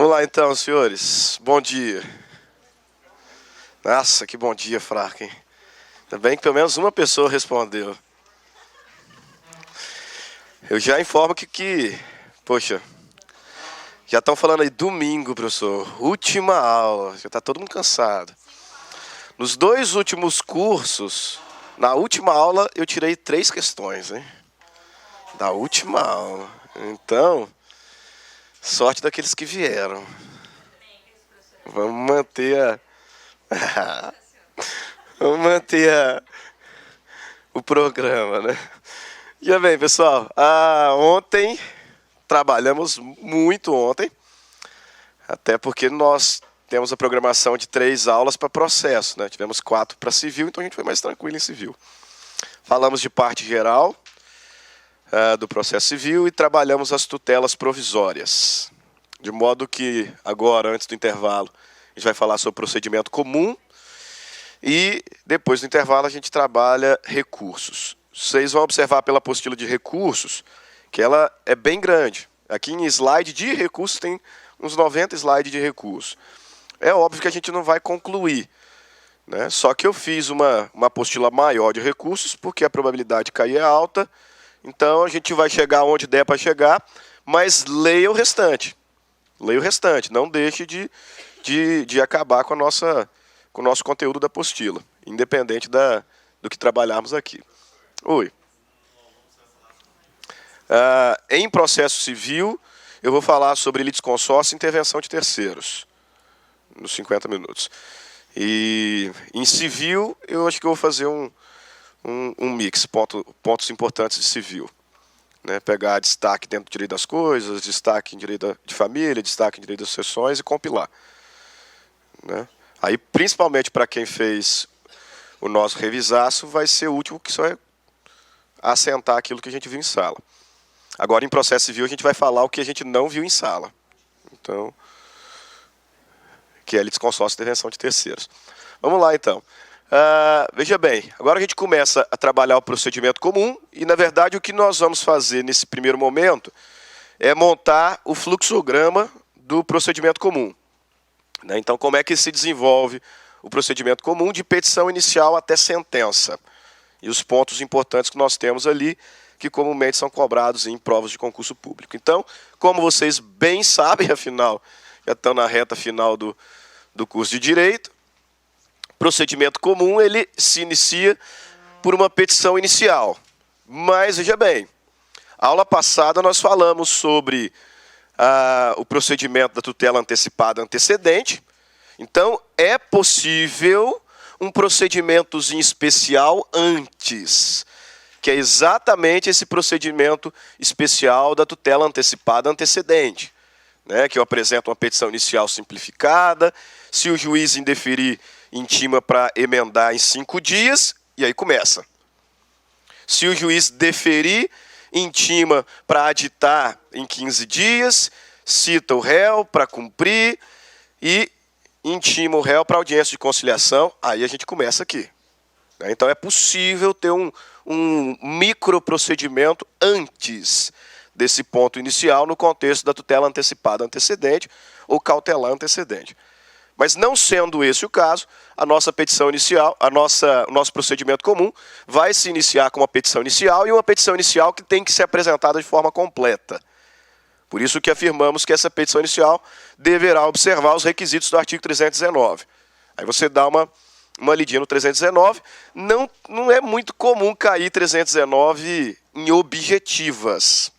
Vamos lá então, senhores. Bom dia. Nossa, que bom dia, fraco, hein? Ainda bem que pelo menos uma pessoa respondeu. Eu já informo poxa, já estão falando aí domingo, professor. Última aula, já está todo mundo cansado. Nos 2 últimos cursos, na última aula eu tirei 3 questões, hein? Da última aula. Então, sorte daqueles que vieram. Vamos manter Vamos manter o programa, né? Já bem, pessoal. Ontem, trabalhamos muito ontem. Até porque nós temos a programação de 3 aulas para processo, né? Tivemos 4 para civil, então a gente foi mais tranquilo em civil. Falamos de parte geral do processo civil e trabalhamos as tutelas provisórias. De modo que agora, antes do intervalo, a gente vai falar sobre procedimento comum e depois do intervalo a gente trabalha recursos. Vocês vão observar pela apostila de recursos que ela é bem grande. Aqui em slide de recursos tem uns 90 slides de recursos. É óbvio que a gente não vai concluir, né? Só que eu fiz uma apostila maior de recursos porque a probabilidade de cair é alta. Então a gente vai chegar onde der para chegar, mas leia o restante. Leia o restante, não deixe de acabar com o nosso conteúdo da apostila, independente do que trabalharmos aqui. Oi. Em processo civil, eu vou falar sobre litisconsórcio e intervenção de terceiros, nos 50 minutos. E em civil, eu acho que eu vou fazer um mix, pontos importantes de civil. Né, pegar destaque dentro do direito das coisas, destaque em direito de família, destaque em direito das sucessões e compilar. Né? Aí, principalmente para quem fez o nosso revisaço, vai ser útil que só é assentar aquilo que a gente viu em sala. Agora, em processo civil, a gente vai falar o que a gente não viu em sala. Então, que é litisconsórcio e intervenção de terceiros. Vamos lá, então. Veja bem, agora a gente começa a trabalhar o procedimento comum e, na verdade, o que nós vamos fazer nesse primeiro momento é montar o fluxograma do procedimento comum. Né? Então, como é que se desenvolve o procedimento comum de petição inicial até sentença? E os pontos importantes que nós temos ali, que comumente são cobrados em provas de concurso público. Então, como vocês bem sabem, afinal, já estão na reta final do curso de Direito, procedimento comum, ele se inicia por uma petição inicial. Mas, veja bem, aula passada nós falamos sobre o procedimento da tutela antecipada antecedente. Então, é possível um procedimentozinho especial antes, que é exatamente esse procedimento especial da tutela antecipada antecedente, né, que eu apresento uma petição inicial simplificada, se o juiz indeferir, intima para emendar em 5 dias, e aí começa. Se o juiz deferir, intima para aditar em 15 dias, cita o réu para cumprir e intima o réu para audiência de conciliação, aí a gente começa aqui. Então é possível ter um microprocedimento antes desse ponto inicial no contexto da tutela antecipada antecedente ou cautelar antecedente. Mas não sendo esse o caso, a nossa petição inicial, o nosso procedimento comum vai se iniciar com uma petição inicial e uma petição inicial que tem que ser apresentada de forma completa. Por isso que afirmamos que essa petição inicial deverá observar os requisitos do artigo 319. Aí você dá uma lidinha no 319. Não é muito comum cair 319 em objetivas.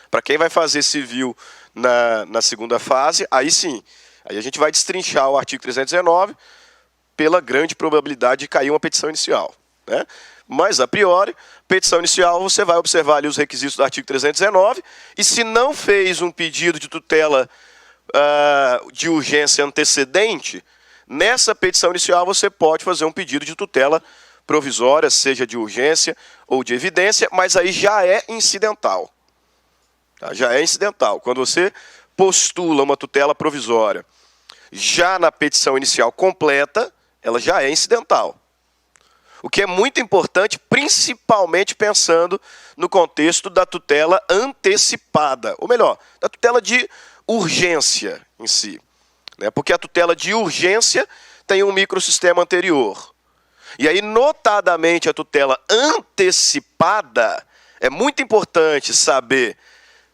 Para quem vai fazer civil na segunda fase, aí sim. Aí a gente vai destrinchar o artigo 319 pela grande probabilidade de cair uma petição inicial. Né? Mas, a priori, petição inicial, você vai observar ali os requisitos do artigo 319 e se não fez um pedido de tutela de urgência antecedente, nessa petição inicial você pode fazer um pedido de tutela provisória, seja de urgência ou de evidência, mas aí já é incidental. Tá? Já é incidental. Quando você postula uma tutela provisória já na petição inicial completa, ela já é incidental. O que é muito importante, principalmente pensando no contexto da tutela antecipada, ou melhor, da tutela de urgência em si, né? Porque a tutela de urgência tem um microsistema anterior. E aí, notadamente, a tutela antecipada, é muito importante saber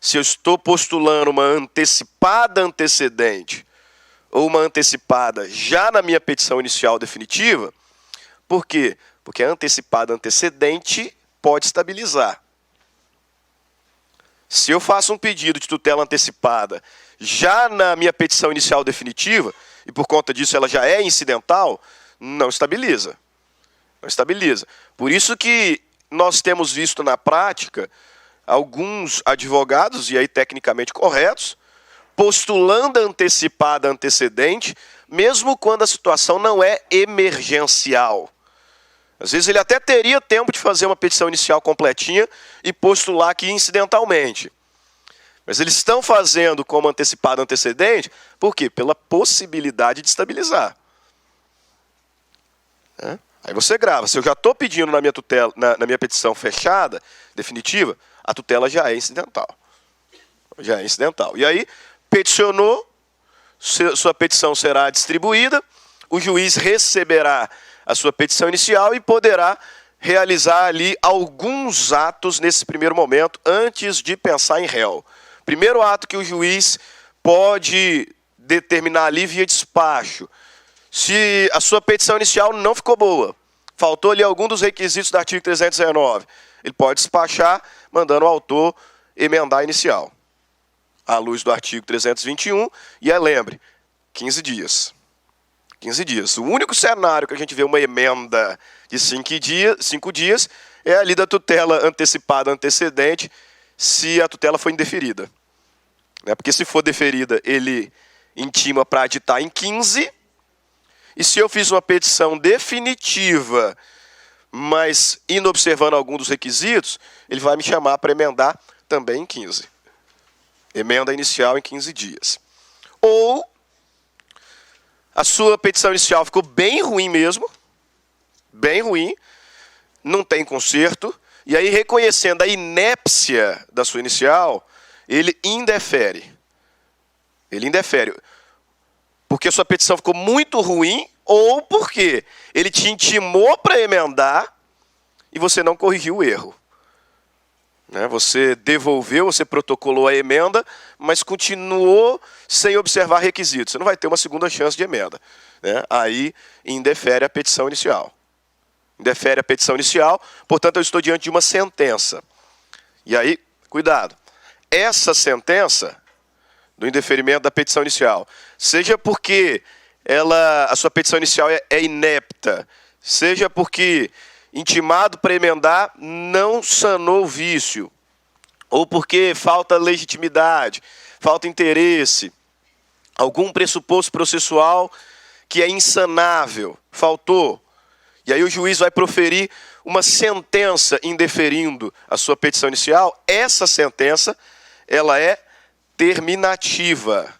se eu estou postulando uma antecipada antecedente ou uma antecipada já na minha petição inicial definitiva. Por quê? Porque a antecipada antecedente pode estabilizar. Se eu faço um pedido de tutela antecipada já na minha petição inicial definitiva, e por conta disso ela já é incidental, não estabiliza. Não estabiliza. Por isso que nós temos visto na prática alguns advogados, e aí tecnicamente corretos, postulando antecipada antecedente, mesmo quando a situação não é emergencial. Às vezes ele até teria tempo de fazer uma petição inicial completinha e postular aqui incidentalmente. Mas eles estão fazendo como antecipada antecedente, por quê? Pela possibilidade de estabilizar. Aí você grava. Se eu já estou pedindo na minha tutela, na minha petição fechada, definitiva, a tutela já é incidental. Já é incidental. E aí, peticionou, sua petição será distribuída, o juiz receberá a sua petição inicial e poderá realizar ali alguns atos nesse primeiro momento, antes de pensar em réu. Primeiro ato que o juiz pode determinar ali via despacho. Se a sua petição inicial não ficou boa, faltou ali algum dos requisitos do artigo 319, ele pode despachar, mandando o autor emendar a inicial, à luz do artigo 321, e lembre, 15 dias. 15 dias. O único cenário que a gente vê uma emenda de 5 dias é ali da tutela antecipada antecedente, se a tutela for indeferida. Porque se for deferida, ele intima para aditar em 15, e se eu fiz uma petição definitiva, mas inobservando algum dos requisitos, ele vai me chamar para emendar também em 15. Emenda inicial em 15 dias. Ou a sua petição inicial ficou bem ruim mesmo, bem ruim, não tem conserto, e aí reconhecendo a inépcia da sua inicial, ele indefere. Ele indefere. Porque a sua petição ficou muito ruim, ou porque ele te intimou para emendar e você não corrigiu o erro. Você devolveu, você protocolou a emenda, mas continuou sem observar requisitos. Você não vai ter uma segunda chance de emenda. Aí indefere a petição inicial. Indefere a petição inicial, portanto eu estou diante de uma sentença. E aí, cuidado, essa sentença do indeferimento da petição inicial, seja porque a sua petição inicial é inepta, seja porque intimado para emendar não sanou o vício, ou porque falta legitimidade, falta interesse, algum pressuposto processual que é insanável, faltou. E aí o juiz vai proferir uma sentença indeferindo a sua petição inicial. Essa sentença, ela é terminativa.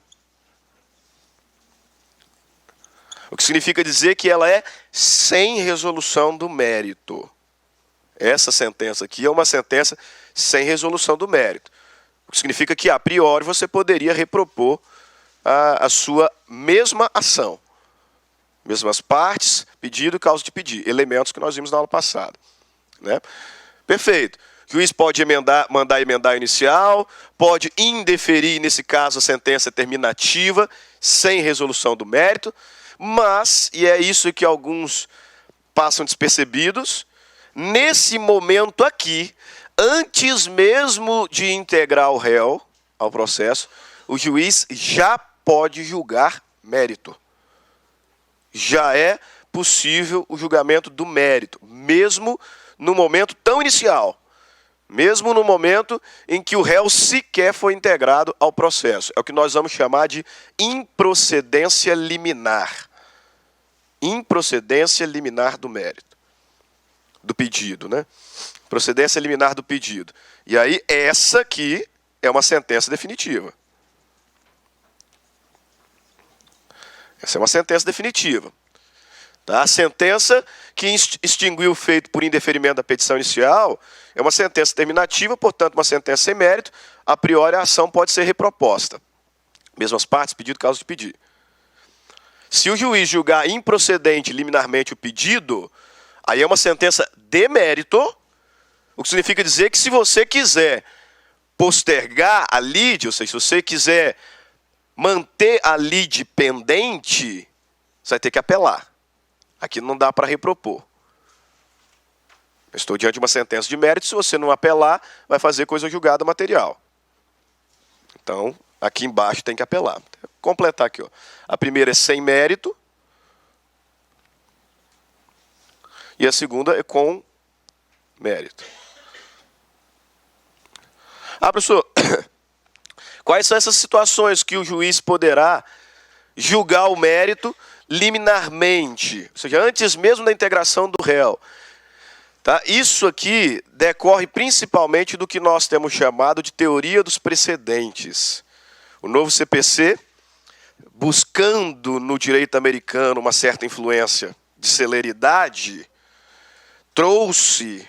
O que significa dizer que ela é sem resolução do mérito. Essa sentença aqui é uma sentença sem resolução do mérito. O que significa que, a priori, você poderia repropor a sua mesma ação. Mesmas partes, pedido e causa de pedir. Elementos que nós vimos na aula passada. Perfeito. O juiz pode mandar emendar a inicial, pode indeferir, nesse caso, a sentença terminativa, sem resolução do mérito, mas, e é isso que alguns passam despercebidos, nesse momento aqui, antes mesmo de integrar o réu ao processo, o juiz já pode julgar mérito. Já é possível o julgamento do mérito, mesmo no momento tão inicial, mesmo no momento em que o réu sequer foi integrado ao processo. É o que nós vamos chamar de improcedência liminar. Improcedência liminar do mérito, do pedido, Procedência liminar do pedido. E aí, essa aqui é uma sentença definitiva. Essa é uma sentença definitiva. Tá? A sentença que extinguiu o feito por indeferimento da petição inicial é uma sentença terminativa, portanto, uma sentença sem mérito. A priori, a ação pode ser reproposta. Mesmas partes, pedido, causa de pedir. Se o juiz julgar improcedente liminarmente o pedido, aí é uma sentença de mérito, o que significa dizer que se você quiser postergar a lide, ou seja, se você quiser manter a lide pendente, você vai ter que apelar. Aqui não dá para repropor. Eu estou diante de uma sentença de mérito, se você não apelar, vai fazer coisa julgada material. Então, aqui embaixo tem que apelar. Vou completar aqui, ó. A primeira é sem mérito. E a segunda é com mérito. Professor, quais são essas situações que o juiz poderá julgar o mérito liminarmente? Ou seja, antes mesmo da integração do réu. Tá? Isso aqui decorre principalmente do que nós temos chamado de teoria dos precedentes. O novo CPC, buscando no direito americano uma certa influência de celeridade, trouxe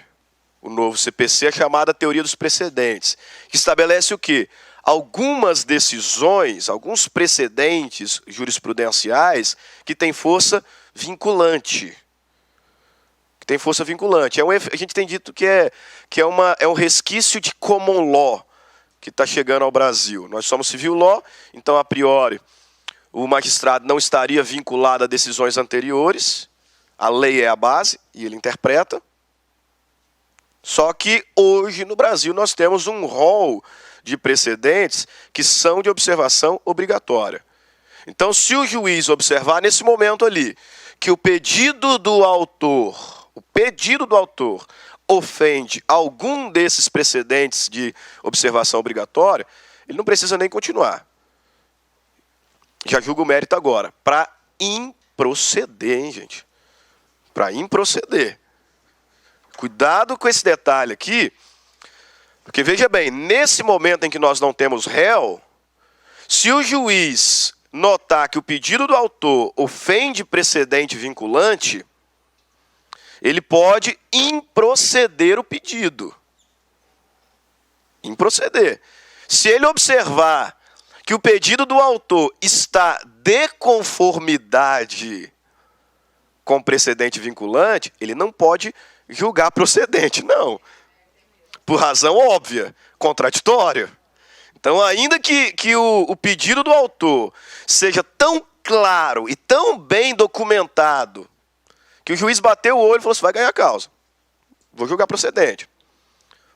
o novo CPC a chamada teoria dos precedentes, que estabelece o quê? Algumas decisões, alguns precedentes jurisprudenciais que têm força vinculante. A gente tem dito que é um resquício de common law que está chegando ao Brasil. Nós somos civil law, então, a priori, o magistrado não estaria vinculado a decisões anteriores. A lei é a base e ele interpreta. Só que hoje no Brasil nós temos um rol de precedentes que são de observação obrigatória. Então, se o juiz observar nesse momento ali que o pedido do autor ofende algum desses precedentes de observação obrigatória, ele não precisa nem continuar. Já julga o mérito agora, para improceder, hein, gente? Para improceder. Cuidado com esse detalhe aqui, porque veja bem, nesse momento em que nós não temos réu, se o juiz notar que o pedido do autor ofende precedente vinculante, ele pode improceder o pedido. Improceder. Se ele observar que o pedido do autor está de conformidade com precedente vinculante, ele não pode julgar procedente, não. Por razão óbvia, contraditória. Então, ainda que o pedido do autor seja tão claro e tão bem documentado, que o juiz bateu o olho e falou assim, vai ganhar a causa. Vou julgar procedente.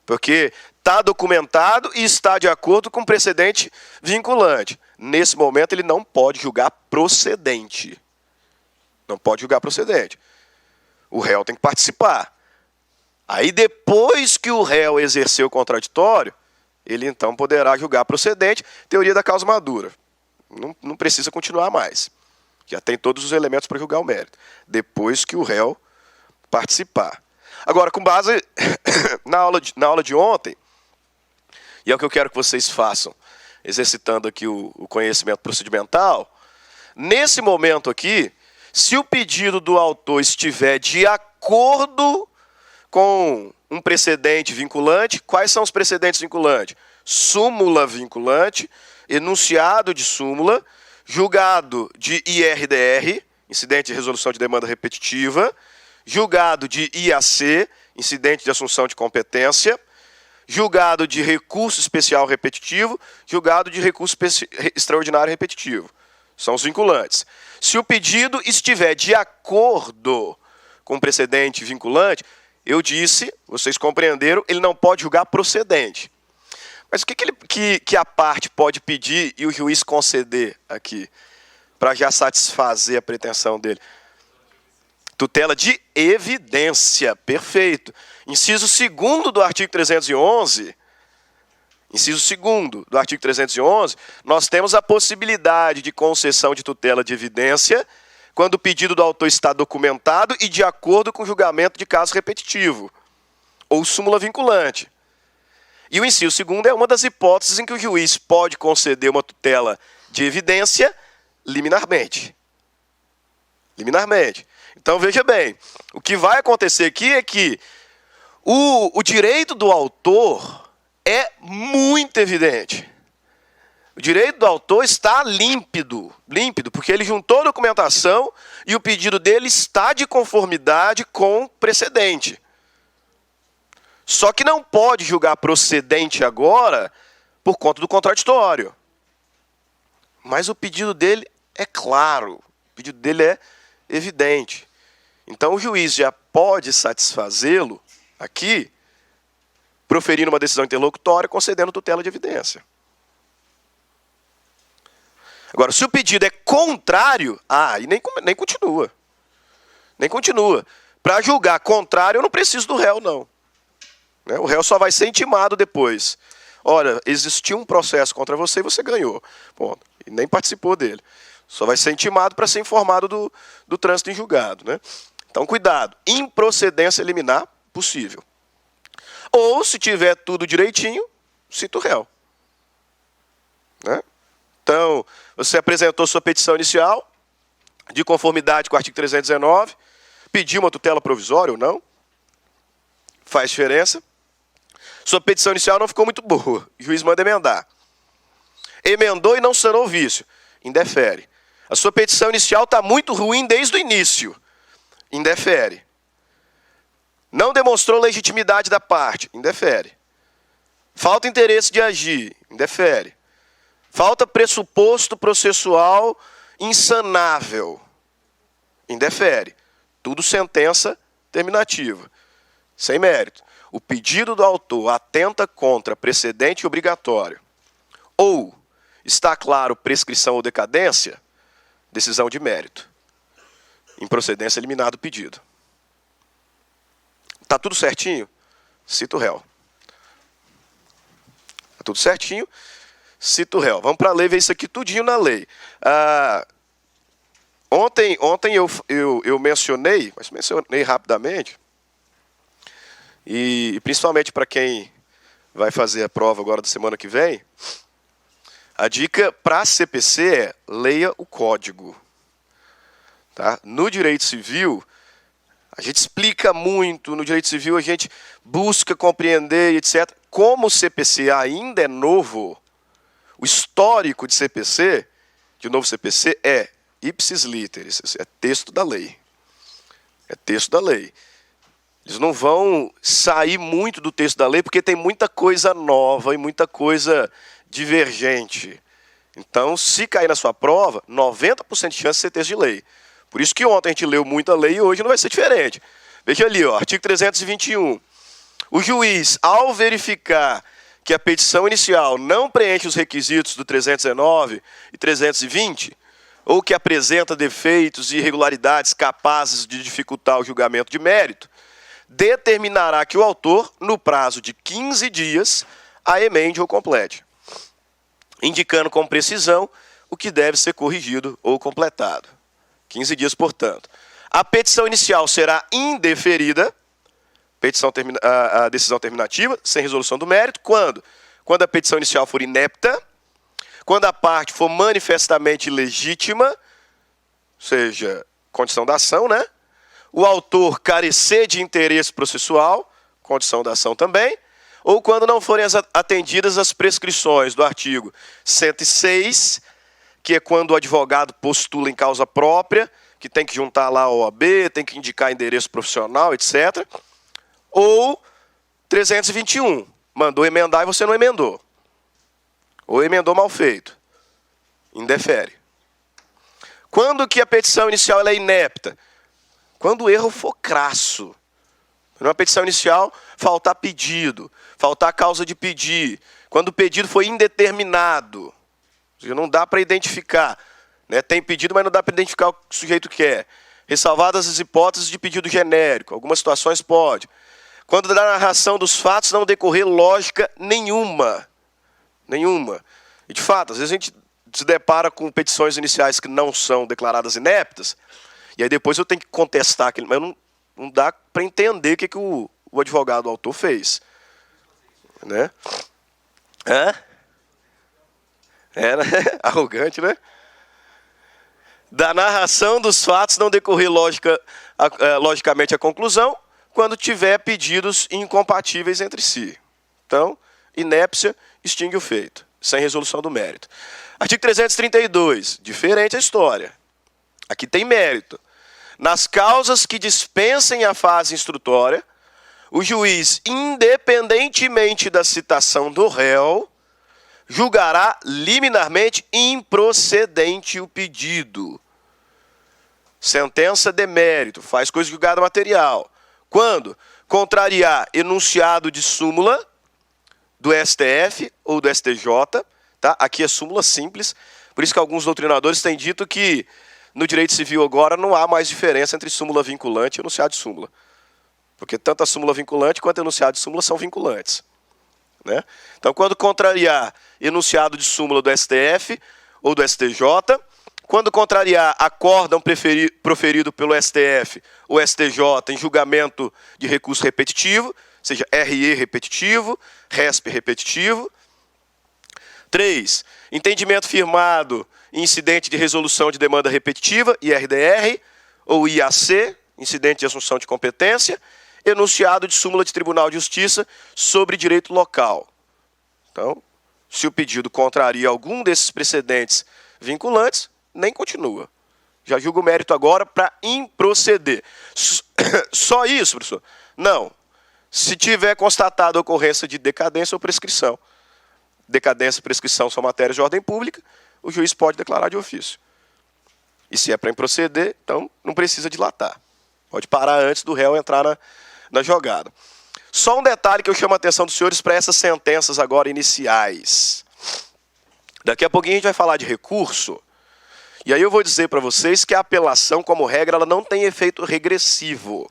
Porque está documentado e está de acordo com precedente vinculante. Nesse momento, ele não pode julgar procedente. Não pode julgar procedente. O réu tem que participar. Aí, depois que o réu exerceu o contraditório, ele então poderá julgar procedente, teoria da causa madura. Não precisa continuar mais. Já tem todos os elementos para julgar o mérito. Depois que o réu participar. Agora, com base na aula de ontem, e é o que eu quero que vocês façam, exercitando aqui o conhecimento procedimental, nesse momento aqui, se o pedido do autor estiver de acordo com um precedente vinculante, quais são os precedentes vinculantes? Súmula vinculante, enunciado de súmula, julgado de IRDR, incidente de resolução de demanda repetitiva, julgado de IAC, incidente de assunção de competência, julgado de recurso especial repetitivo, julgado de recurso extraordinário repetitivo. São os vinculantes. Se o pedido estiver de acordo com o precedente vinculante, eu disse, vocês compreenderam, ele não pode julgar procedente. Mas o que a parte pode pedir e o juiz conceder aqui, para já satisfazer a pretensão dele? Tutela de evidência, perfeito. Inciso 2º do artigo 311, nós temos a possibilidade de concessão de tutela de evidência quando o pedido do autor está documentado e de acordo com o julgamento de caso repetitivo, ou súmula vinculante. E o inciso 2º é uma das hipóteses em que o juiz pode conceder uma tutela de evidência liminarmente. Então, veja bem, o que vai acontecer aqui é que o direito do autor é muito evidente. O direito do autor está límpido, porque ele juntou a documentação e o pedido dele está de conformidade com o precedente. Só que não pode julgar procedente agora por conta do contraditório. Mas o pedido dele é claro, o pedido dele é evidente. Então o juiz já pode satisfazê-lo aqui, proferindo uma decisão interlocutória, concedendo tutela de evidência. Agora, se o pedido é contrário, aí nem continua. Nem continua. Para julgar contrário, eu não preciso do réu, não. O réu só vai ser intimado depois. Olha, existiu um processo contra você e você ganhou. Ponto. E nem participou dele. Só vai ser intimado para ser informado do trânsito em julgado. Né? Então, cuidado. Improcedência liminar, possível. Ou, se tiver tudo direitinho, cita o réu. Né? Então, você apresentou sua petição inicial, de conformidade com o artigo 319, pediu uma tutela provisória ou não, faz diferença. Sua petição inicial não ficou muito boa, o juiz manda emendar. Emendou e não sanou o vício, indefere. A sua petição inicial está muito ruim desde o início, indefere. Não demonstrou legitimidade da parte, indefere. Falta interesse de agir, indefere. Falta pressuposto processual insanável, indefere. Tudo sentença terminativa, sem mérito. O pedido do autor atenta contra precedente obrigatório ou está claro prescrição ou decadência, decisão de mérito. Improcedência eliminado o pedido. Está tudo certinho? Cita o réu. Está tudo certinho? Cita o réu. Vamos para a lei ver isso aqui tudinho na lei. Ontem eu mencionei, mas mencionei rapidamente, e principalmente para quem vai fazer a prova agora da semana que vem, a dica para a CPC é leia o código. Tá? No direito civil, a gente explica muito, no direito civil a gente busca compreender, etc. Como o CPC ainda é novo, o histórico de CPC, de novo CPC, é ipsis literis, é texto da lei. É texto da lei. Eles não vão sair muito do texto da lei, porque tem muita coisa nova e muita coisa divergente. Então, se cair na sua prova, 90% de chance de ser texto de lei. Por isso que ontem a gente leu muita lei e hoje não vai ser diferente. Veja ali, ó, artigo 321. O juiz, ao verificar que a petição inicial não preenche os requisitos do 319 e 320, ou que apresenta defeitos e irregularidades capazes de dificultar o julgamento de mérito, determinará que o autor, no prazo de 15 dias, a emende ou complete, indicando com precisão o que deve ser corrigido ou completado. 15 dias, portanto. A petição inicial será indeferida, a decisão terminativa, sem resolução do mérito, quando? Quando a petição inicial for inepta, quando a parte for manifestamente ilegítima, ou seja, condição da ação, né? O autor carecer de interesse processual, condição da ação também, ou quando não forem atendidas as prescrições do artigo 106, que é quando o advogado postula em causa própria, que tem que juntar lá a OAB, tem que indicar endereço profissional, etc. Ou 321, mandou emendar e você não emendou. Ou emendou mal feito. Indefere. Quando que a petição inicial ela é inepta? Quando o erro for crasso. Numa petição inicial, faltar pedido, faltar causa de pedir. Quando o pedido foi indeterminado. Ou seja, não dá para identificar. Né? Tem pedido, mas não dá para identificar o que o sujeito quer. Ressalvadas as hipóteses de pedido genérico. Algumas situações pode. Quando da narração dos fatos não decorrer lógica nenhuma. Nenhuma. E, de fato, às vezes a gente se depara com petições iniciais que não são declaradas ineptas, e aí depois eu tenho que contestar aquilo, mas não dá para entender o que o advogado, o autor, fez. Né? Né? Arrogante, né? Da narração dos fatos não decorrer logicamente a conclusão quando tiver pedidos incompatíveis entre si. Então, inépcia extingue o feito, sem resolução do mérito. Artigo 332, diferente a história. Aqui tem mérito. Nas causas que dispensem a fase instrutória, o juiz, independentemente da citação do réu, julgará liminarmente improcedente o pedido. Sentença de mérito, faz coisa de julgado material. Quando contrariar enunciado de súmula do STF ou do STJ, tá? Aqui é súmula simples, por isso que alguns doutrinadores têm dito que no direito civil agora não há mais diferença entre súmula vinculante e enunciado de súmula. Porque tanto a súmula vinculante quanto a enunciado de súmula são vinculantes. Né? Então, quando contrariar enunciado de súmula do STF ou do STJ, quando contrariar acórdão proferido pelo STF ou STJ em julgamento de recurso repetitivo, seja RE repetitivo, RESP repetitivo. 3. Entendimento firmado em incidente de resolução de demanda repetitiva, IRDR, ou IAC, incidente de assunção de competência, enunciado de súmula de Tribunal de Justiça sobre direito local. Então, se o pedido contraria algum desses precedentes vinculantes, nem continua. Já julga o mérito agora para improceder. Só isso, professor? Não. Se tiver constatada a ocorrência de decadência ou prescrição. Decadência e prescrição são matérias de ordem pública, o juiz pode declarar de ofício. E se é para improceder, então não precisa dilatar. Pode parar antes do réu entrar na jogada. Só um detalhe que eu chamo a atenção dos senhores para essas sentenças agora iniciais. Daqui a pouquinho a gente vai falar de recurso. E aí eu vou dizer para vocês que a apelação, como regra, ela não tem efeito regressivo.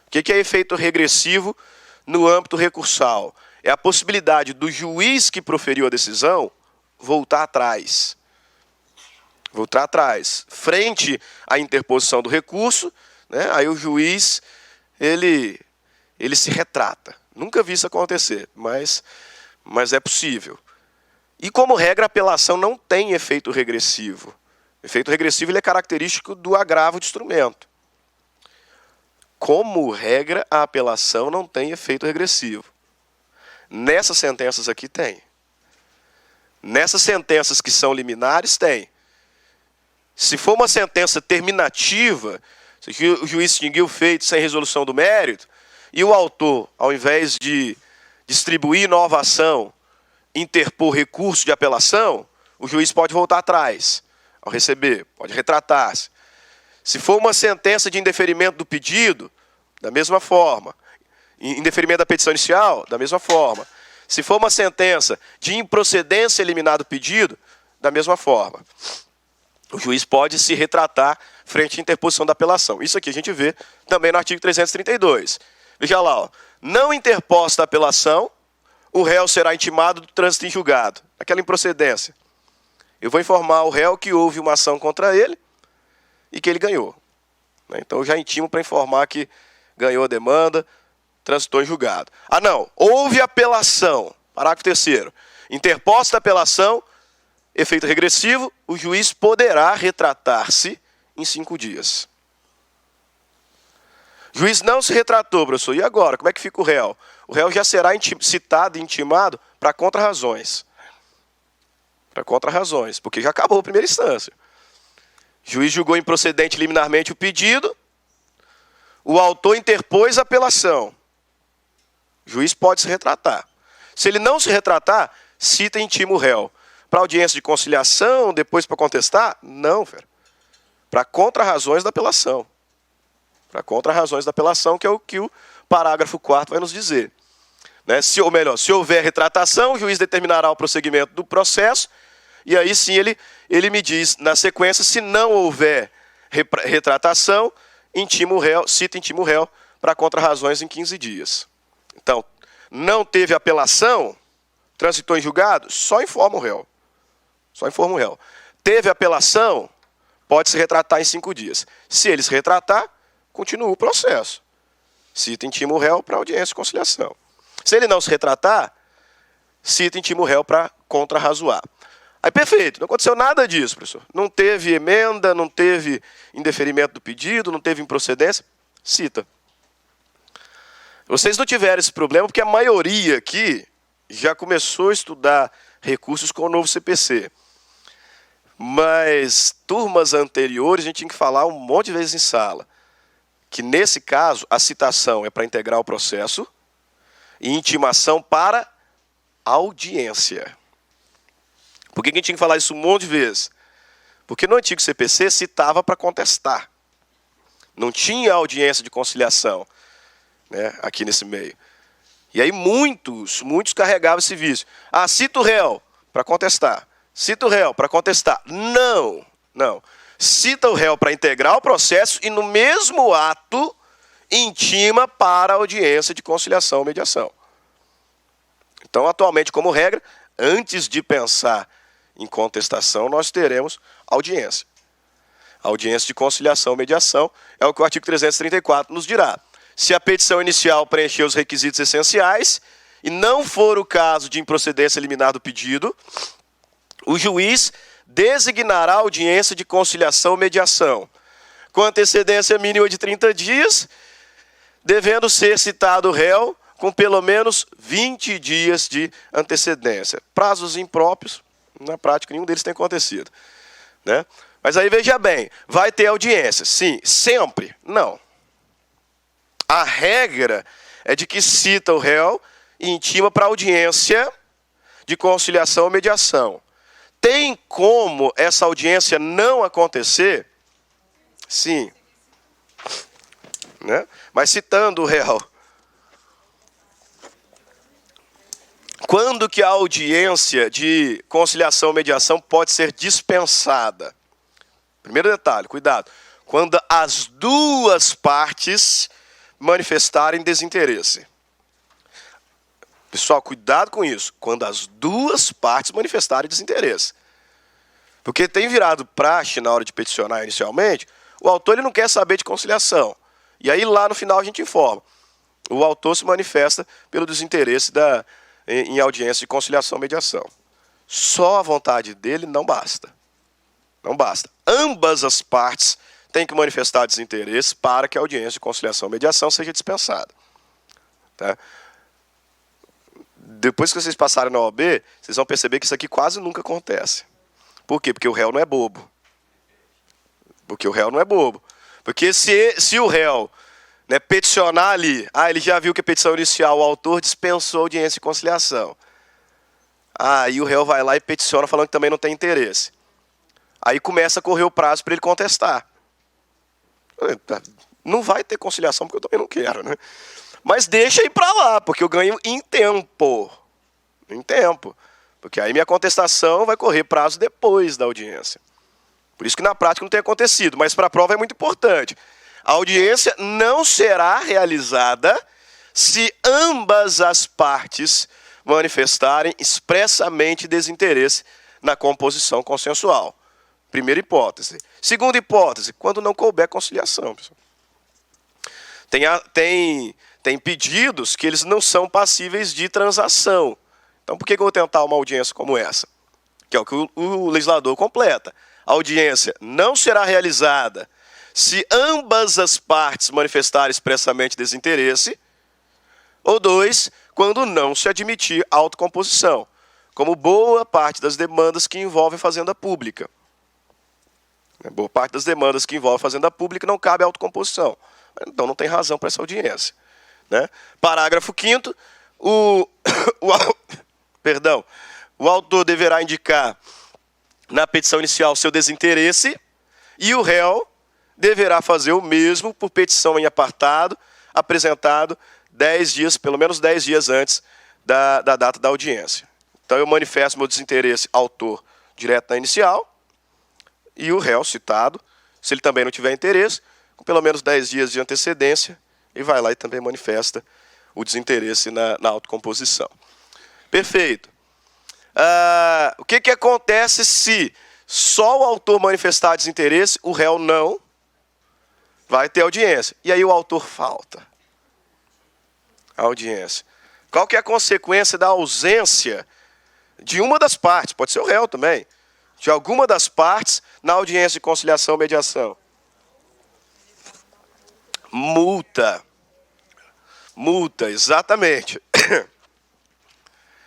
O que é efeito regressivo no âmbito recursal? É a possibilidade do juiz que proferiu a decisão voltar atrás. Voltar atrás. Frente à interposição do recurso, né, aí o juiz ele se retrata. Nunca vi isso acontecer, mas é possível. E como regra, a apelação não tem efeito regressivo. Efeito regressivo ele é característico do agravo de instrumento. Como regra, a apelação não tem efeito regressivo. Nessas sentenças aqui tem. Nessas sentenças que são liminares, tem. Se for uma sentença terminativa, se o juiz extinguiu o feito sem resolução do mérito, e o autor, ao invés de distribuir nova ação, interpor recurso de apelação, o juiz pode voltar atrás ao receber, pode retratar-se. Se for uma sentença de indeferimento do pedido, da mesma forma. Indeferimento da petição inicial, da mesma forma. Se for uma sentença de improcedência eliminar do pedido, da mesma forma. O juiz pode se retratar frente à interposição da apelação. Isso aqui a gente vê também no artigo 332. Veja lá, ó. Não interposta a apelação, o réu será intimado do trânsito em julgado. Aquela improcedência. Eu vou informar o réu que houve uma ação contra ele e que ele ganhou. Então eu já intimo para informar que ganhou a demanda, transitou em julgado. Ah, não. Houve apelação. Parágrafo 3º. Interposta a apelação, efeito regressivo, o juiz poderá retratar-se em 5 dias. O juiz não se retratou, professor. E agora? Como é que fica o réu? O réu já será citado e intimado para contrarrazões. Para contrarrazões, porque já acabou a primeira instância. O juiz julgou improcedente liminarmente o pedido, o autor interpôs a apelação. O juiz pode se retratar. Se ele não se retratar, cita e intima o réu. Para audiência de conciliação, depois para contestar? Não, velho. Para contrarrazões da apelação. Para contrarrazões da apelação, que é o que o parágrafo 4º vai nos dizer. Né? Se houver retratação, o juiz determinará o prosseguimento do processo, e aí sim ele me diz, na sequência, se não houver retratação, cita e intima o réu para contrarrazões em 15 dias. Então, não teve apelação, transitou em julgado, só informa o réu. Só informa o réu. Teve apelação, pode se retratar em 5 dias. Se ele se retratar, continua o processo. Cita e intima o réu para audiência de conciliação. Se ele não se retratar, cita e intima o réu para contrarrazoar. Aí, perfeito, não aconteceu nada disso, professor. Não teve emenda, não teve indeferimento do pedido, não teve improcedência. Cita. Vocês não tiveram esse problema porque a maioria aqui já começou a estudar recursos com o novo CPC. Mas turmas anteriores a gente tinha que falar um monte de vezes em sala. Que nesse caso a citação é para integrar o processo e intimação para audiência. Por que a gente tinha que falar isso um monte de vezes? Porque no antigo CPC citava para contestar. Não tinha audiência de conciliação, né, aqui nesse meio. E aí muitos carregavam esse vício. Ah, cita o réu para contestar. Cita o réu para contestar. Não. Cita o réu para integrar o processo e no mesmo ato intima para a audiência de conciliação ou mediação. Então, atualmente, como regra, antes de pensar em contestação, nós teremos audiência. Audiência de conciliação ou mediação é o que o artigo 334 nos dirá. Se a petição inicial preencher os requisitos essenciais e não for o caso de improcedência liminar do pedido, o juiz designará audiência de conciliação ou mediação, com antecedência mínima de 30 dias, devendo ser citado o réu com pelo menos 20 dias de antecedência. Prazos impróprios, na prática, nenhum deles tem acontecido, né? Mas aí veja bem, vai ter audiência? Sim. Sempre? Não. A regra é de que cita o réu e intima para audiência de conciliação ou mediação. Tem como essa audiência não acontecer? Sim. Né? Mas citando o réu, quando que a audiência de conciliação ou mediação pode ser dispensada? Primeiro detalhe, cuidado. Quando as duas partes manifestarem desinteresse. Pessoal, cuidado com isso. Quando as duas partes manifestarem desinteresse. Porque tem virado praxe na hora de peticionar inicialmente, o autor ele não quer saber de conciliação. E aí lá no final a gente informa. O autor se manifesta pelo desinteresse em audiência de conciliação e mediação. Só a vontade dele não basta. Não basta. Ambas as partes têm que manifestar desinteresse para que a audiência de conciliação e mediação seja dispensada. Tá? Depois que vocês passarem na OAB, vocês vão perceber que isso aqui quase nunca acontece. Por quê? Porque o réu não é bobo. Porque se o réu, né, peticionar ali, ele já viu que a petição inicial, o autor dispensou a audiência de conciliação. Aí o réu vai lá e peticiona falando que também não tem interesse. Aí começa a correr o prazo para ele contestar. Não vai ter conciliação porque eu também não quero, né? Mas deixa ir para lá, porque eu ganho em tempo. Em tempo. Porque aí minha contestação vai correr prazo depois da audiência. Por isso que na prática não tem acontecido, mas para a prova é muito importante. A audiência não será realizada se ambas as partes manifestarem expressamente desinteresse na composição consensual. Primeira hipótese. Segunda hipótese, quando não couber conciliação. Pessoal. Tem pedidos que eles não são passíveis de transação. Então, por que eu vou tentar uma audiência como essa? Que é o que o legislador completa. A audiência não será realizada se ambas as partes manifestarem expressamente desinteresse. Ou 2, quando não se admitir autocomposição, como boa parte das demandas que envolvem fazenda pública. Boa parte das demandas que envolvem fazenda pública não cabe autocomposição. Então não tem razão para essa audiência. Né? Parágrafo 5º, o autor deverá indicar na petição inicial seu desinteresse e o réu deverá fazer o mesmo por petição em apartado, apresentado 10 dias, pelo menos 10 dias antes da data da audiência. Então eu manifesto meu desinteresse autor direto na inicial e o réu citado, se ele também não tiver interesse, com pelo menos 10 dias de antecedência, e vai lá e também manifesta o desinteresse na autocomposição. Perfeito. O que acontece se só o autor manifestar desinteresse, o réu não vai ter audiência? E aí o autor falta a audiência. Qual que é a consequência da ausência De uma das partes, pode ser o réu também. De alguma das partes na audiência de conciliação ou mediação. Multa. Multa, exatamente.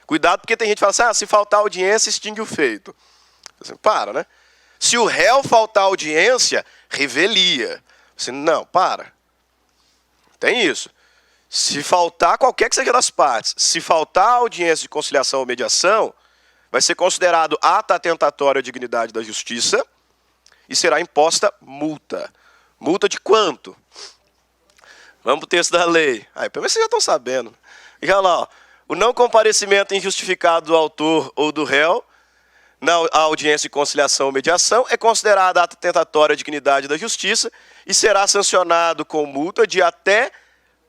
Cuidado, porque tem gente que fala assim, se faltar audiência, extingue o feito. Assim, para, né? Se o réu faltar audiência, revelia. Assim, não, para. Tem isso. Se faltar qualquer que seja das partes, se faltar audiência de conciliação ou mediação, vai ser considerado ato atentatório à dignidade da justiça e será imposta multa. Multa de quanto? Vamos para o texto da lei. Aí, pelo menos vocês já estão sabendo. E olha lá, ó, o não comparecimento injustificado do autor ou do réu na audiência de conciliação ou mediação é considerado ato atentatório à dignidade da justiça e será sancionado com multa de até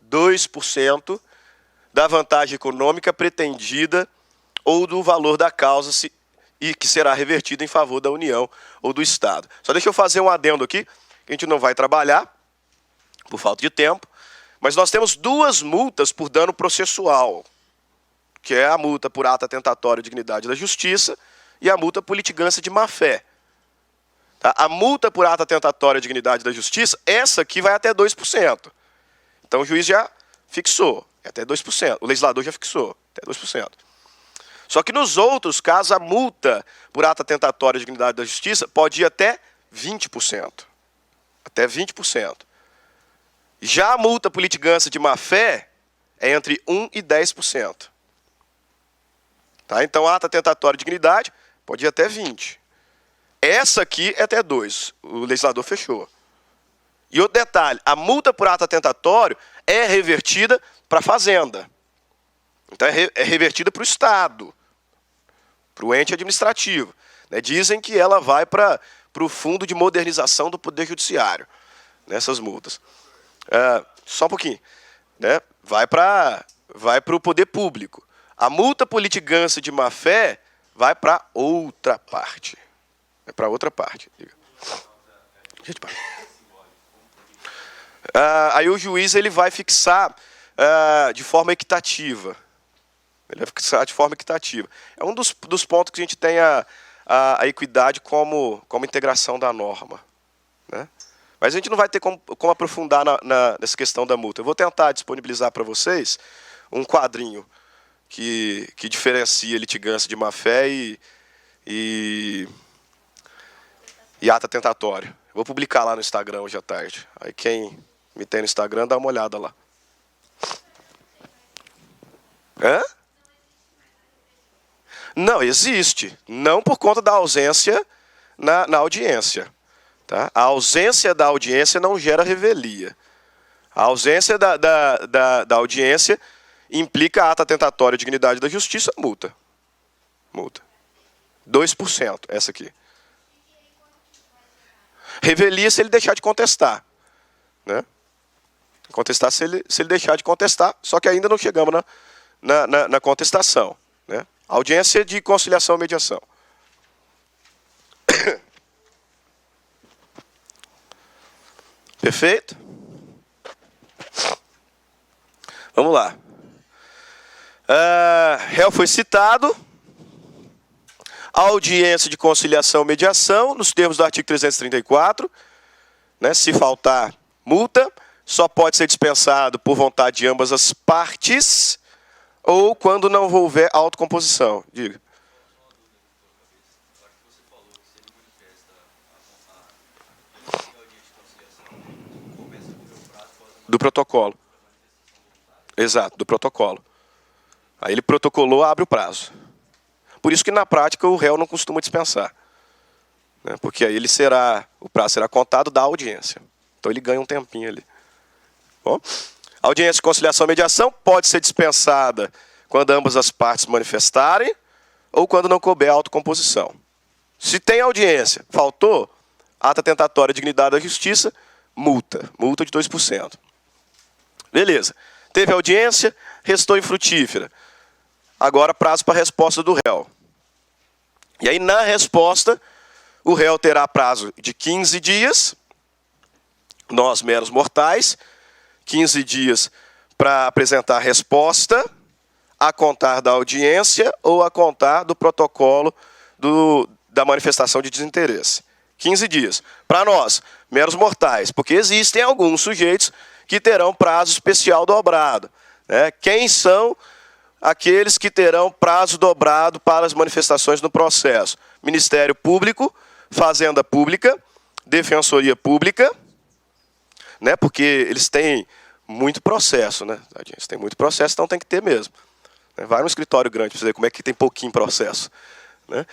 2% da vantagem econômica pretendida ou do valor da causa e que será revertido em favor da União ou do Estado. Só deixa eu fazer um adendo aqui, que a gente não vai trabalhar, por falta de tempo, mas nós temos duas multas por dano processual, que é a multa por ato atentatório à dignidade da justiça e a multa por litigância de má-fé. Tá? A multa por ato atentatório à dignidade da justiça, essa aqui vai até 2%. Então o juiz já fixou, até 2%. O legislador já fixou, até 2%. Só que nos outros casos, a multa por ato atentatório à dignidade da justiça pode ir até 20%. Até 20%. Já a multa por litigância de má-fé é entre 1% e 10%. Tá? Então, ato atentatório à dignidade pode ir até 20%. Essa aqui é até 2%. O legislador fechou. E outro detalhe, a multa por ato atentatório é revertida para a Fazenda. Então, é revertida para o Estado, para o ente administrativo. Né? Dizem que ela vai para o Fundo de Modernização do Poder Judiciário, nessas multas. Só um pouquinho. Né? Vai para o poder público. A multa por litigância de má-fé vai para outra parte. É para outra parte. Gente, para. Aí o juiz ele vai fixar de forma equitativa. Ele vai fixar de forma equitativa. É um dos pontos que a gente tem a equidade como integração da norma. Né? Mas a gente não vai ter como aprofundar nessa questão da multa. Eu vou tentar disponibilizar para vocês um quadrinho que diferencia litigância de má-fé e ato atentatório. Eu vou publicar lá no Instagram hoje à tarde. Aí quem me tem no Instagram, dá uma olhada lá. Hã? Não, existe. Não por conta da ausência na audiência. Tá? A ausência da audiência não gera revelia. A ausência da audiência implica ato atentatório à dignidade da justiça, multa. Multa. 2%, essa aqui. Revelia se ele deixar de contestar. Né? Contestar se ele deixar de contestar, só que ainda não chegamos na contestação. Né? Audiência de conciliação e mediação. Perfeito? Vamos lá. Réu foi citado. Audiência de conciliação e mediação, nos termos do artigo 334. Né, se faltar multa, só pode ser dispensado por vontade de ambas as partes ou quando não houver autocomposição. Diga. Do protocolo. Exato, do protocolo. Aí ele protocolou, abre o prazo. Por isso que na prática o réu não costuma dispensar. Né? Porque aí o prazo será contado da audiência. Então ele ganha um tempinho ali. Bom, a audiência de conciliação e mediação pode ser dispensada quando ambas as partes manifestarem ou quando não couber autocomposição. Se tem audiência, faltou, ato atentatório à dignidade da justiça, multa de 2%. Beleza. Teve audiência, restou infrutífera. Agora prazo para a resposta do réu. E aí na resposta, o réu terá prazo de 15 dias, nós meros mortais, 15 dias para apresentar a resposta, a contar da audiência ou a contar do protocolo da manifestação de desinteresse. 15 dias. Para nós, meros mortais, porque existem alguns sujeitos que terão prazo especial dobrado. Né? Quem são aqueles que terão prazo dobrado para as manifestações no processo? Ministério Público, Fazenda Pública, Defensoria Pública, né? Porque eles têm muito processo, né? Eles têm muito processo, então tem que ter mesmo. Vai no escritório grande para você ver como é que tem pouquinho processo. Né?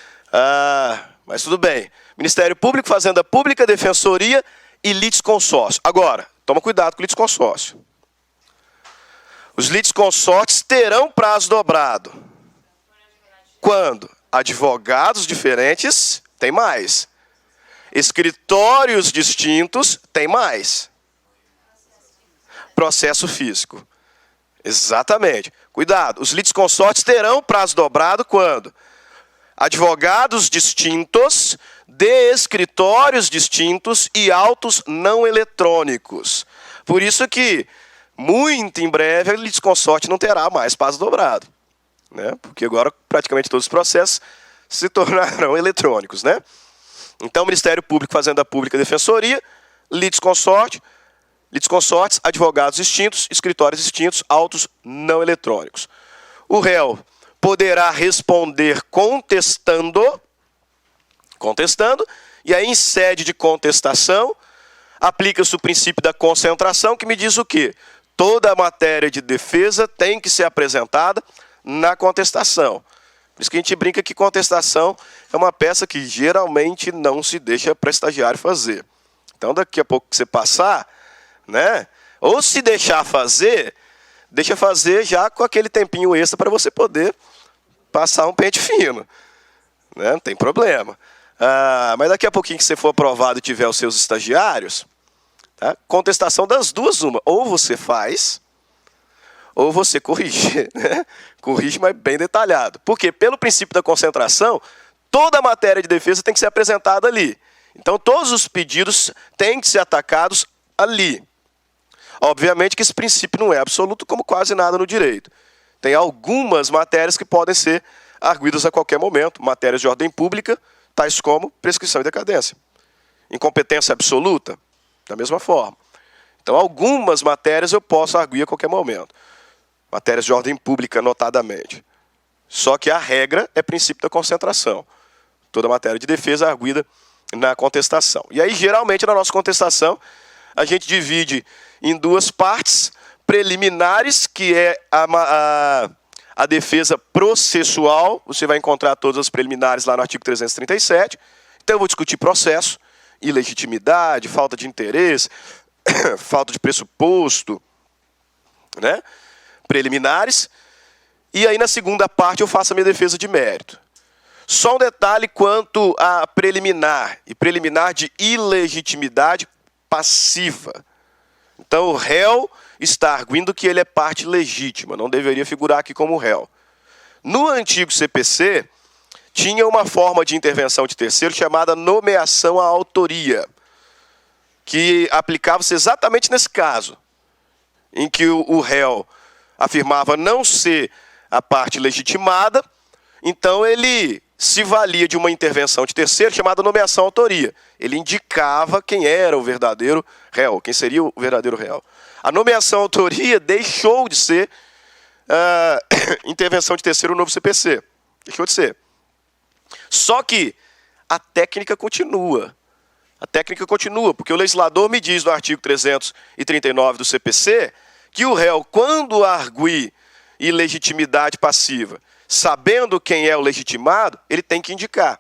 Mas tudo bem. Ministério Público, Fazenda Pública, Defensoria e litisconsórcio. Agora, toma cuidado com o litisconsórcio. Os litisconsórcios terão prazo dobrado. Quando? Advogados diferentes, tem mais. Escritórios distintos, tem mais. Processo físico. Exatamente. Cuidado, os litisconsórcios terão prazo dobrado quando? Advogados distintos, de escritórios distintos e autos não eletrônicos. Por isso que, muito em breve, a litisconsórcio não terá mais prazo dobrado. Né? Porque agora praticamente todos os processos se tornarão eletrônicos. Né? Então, Ministério Público, Fazenda Pública, Defensoria, litisconsórcio, advogados distintos, escritórios distintos, autos não eletrônicos. O réu poderá responder contestando, e aí em sede de contestação, aplica-se o princípio da concentração, que me diz o quê? Toda a matéria de defesa tem que ser apresentada na contestação. Por isso que a gente brinca que contestação é uma peça que geralmente não se deixa para estagiário fazer. Então, daqui a pouco que você passar, né? Ou se deixar fazer, deixa fazer já com aquele tempinho extra para você poder passar um pente fino. Né? Não tem problema. Mas daqui a pouquinho que você for aprovado e tiver os seus estagiários, tá? Contestação das duas, uma. Ou você faz, ou você corrige. Né? Corrige, mas bem detalhado. Porque, pelo princípio da concentração, toda a matéria de defesa tem que ser apresentada ali. Então, todos os pedidos têm que ser atacados ali. Obviamente que esse princípio não é absoluto, como quase nada no direito. Tem algumas matérias que podem ser arguidas a qualquer momento, matérias de ordem pública, tais como prescrição e decadência. Incompetência absoluta, da mesma forma. Então, algumas matérias eu posso arguir a qualquer momento. Matérias de ordem pública, notadamente. Só que a regra é princípio da concentração. Toda matéria de defesa é arguida na contestação. E aí, geralmente, na nossa contestação, a gente divide em duas partes: preliminares, que é a defesa processual. Você vai encontrar todas as preliminares lá no artigo 337. Então eu vou discutir processo, ilegitimidade, falta de interesse, falta de pressuposto, né? Preliminares. E aí na segunda parte eu faço a minha defesa de mérito. Só um detalhe quanto a preliminar, e preliminar de ilegitimidade passiva. Então, o réu está arguindo que ele é parte legítima, não deveria figurar aqui como réu. No antigo CPC, tinha uma forma de intervenção de terceiro chamada nomeação à autoria, que aplicava-se exatamente nesse caso, em que o réu afirmava não ser a parte legitimada, então ele se valia de uma intervenção de terceiro chamada nomeação à autoria. Ele indicava quem era o verdadeiro réu, quem seria o verdadeiro réu. A nomeação à autoria deixou de ser intervenção de terceiro no novo CPC. Deixou de ser. Só que a técnica continua. A técnica continua, porque o legislador me diz no artigo 339 do CPC que o réu, quando arguir ilegitimidade passiva, sabendo quem é o legitimado, ele tem que indicar.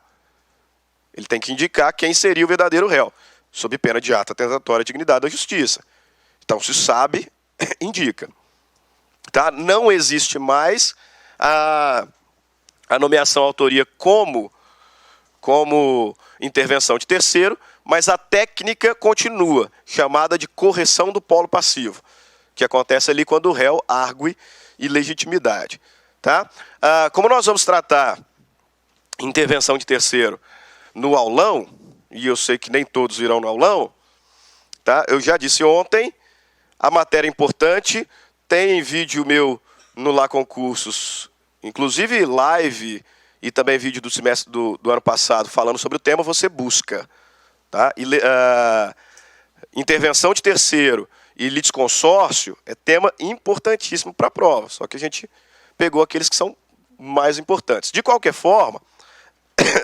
Ele tem que indicar quem seria o verdadeiro réu, sob pena de ato atentatório à dignidade da justiça. Então, se sabe, indica. Tá? Não existe mais a nomeação à autoria como intervenção de terceiro, mas a técnica continua, chamada de correção do polo passivo, que acontece ali quando o réu argue ilegitimidade. Tá? Como nós vamos tratar intervenção de terceiro no aulão, e eu sei que nem todos irão no aulão, tá? Eu já disse ontem, a matéria é importante, tem vídeo meu no Lá Concursos, inclusive live e também vídeo do semestre do ano passado falando sobre o tema, você busca. Tá? E, intervenção de terceiro e litisconsórcio é tema importantíssimo para a prova, só que a gente pegou aqueles que são mais importantes. De qualquer forma,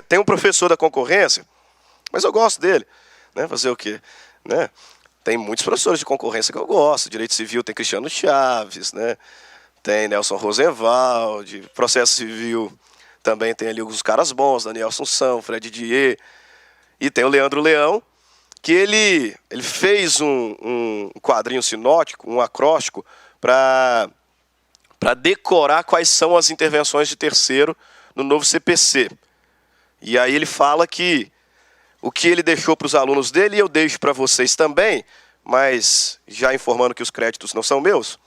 tem um professor da concorrência, mas eu gosto dele, né? Fazer o quê? Né? Tem muitos professores de concorrência que eu gosto. Direito Civil tem Cristiano Chaves, né? Tem Nelson Rosenwald, processo civil também tem ali alguns caras bons, Daniel Assunção, Fred Dier, e tem o Leandro Leão, que ele fez um quadrinho sinótico, um acróstico, para decorar quais são as intervenções de terceiro no novo CPC. E aí ele fala que o que ele deixou para os alunos dele, eu deixo para vocês também, mas já informando que os créditos não são meus,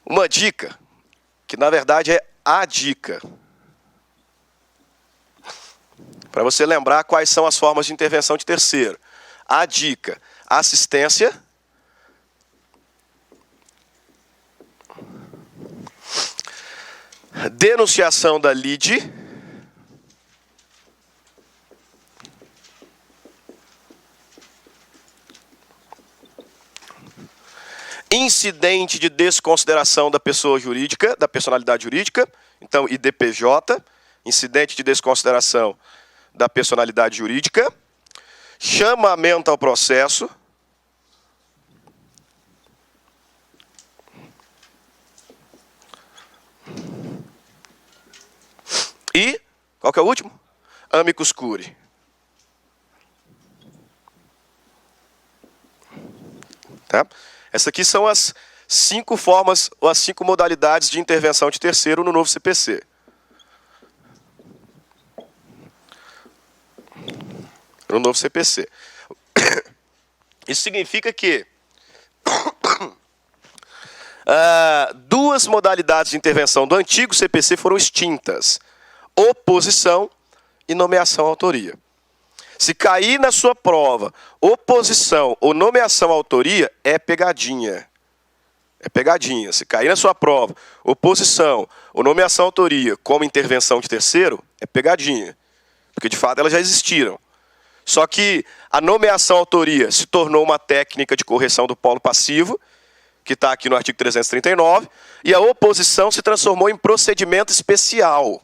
uma dica, que na verdade é a dica, para você lembrar quais são as formas de intervenção de terceiro. A dica: assistência, denunciação da lide, incidente de desconsideração da pessoa jurídica, da personalidade jurídica, então IDPJ, incidente de desconsideração da personalidade jurídica, chamamento ao processo, e, qual que é o último? Amicus curiae. Tá? Essas aqui são as 5 formas, ou as 5 modalidades de intervenção de terceiro no novo CPC. No novo CPC. Isso significa que 2 modalidades de intervenção do antigo CPC foram extintas: oposição e nomeação à autoria. Se cair na sua prova oposição ou nomeação à autoria, é pegadinha. É pegadinha. Se cair na sua prova oposição ou nomeação à autoria como intervenção de terceiro, é pegadinha. Porque de fato elas já existiram. Só que a nomeação à autoria se tornou uma técnica de correção do polo passivo, que está aqui no artigo 339, e a oposição se transformou em procedimento especial.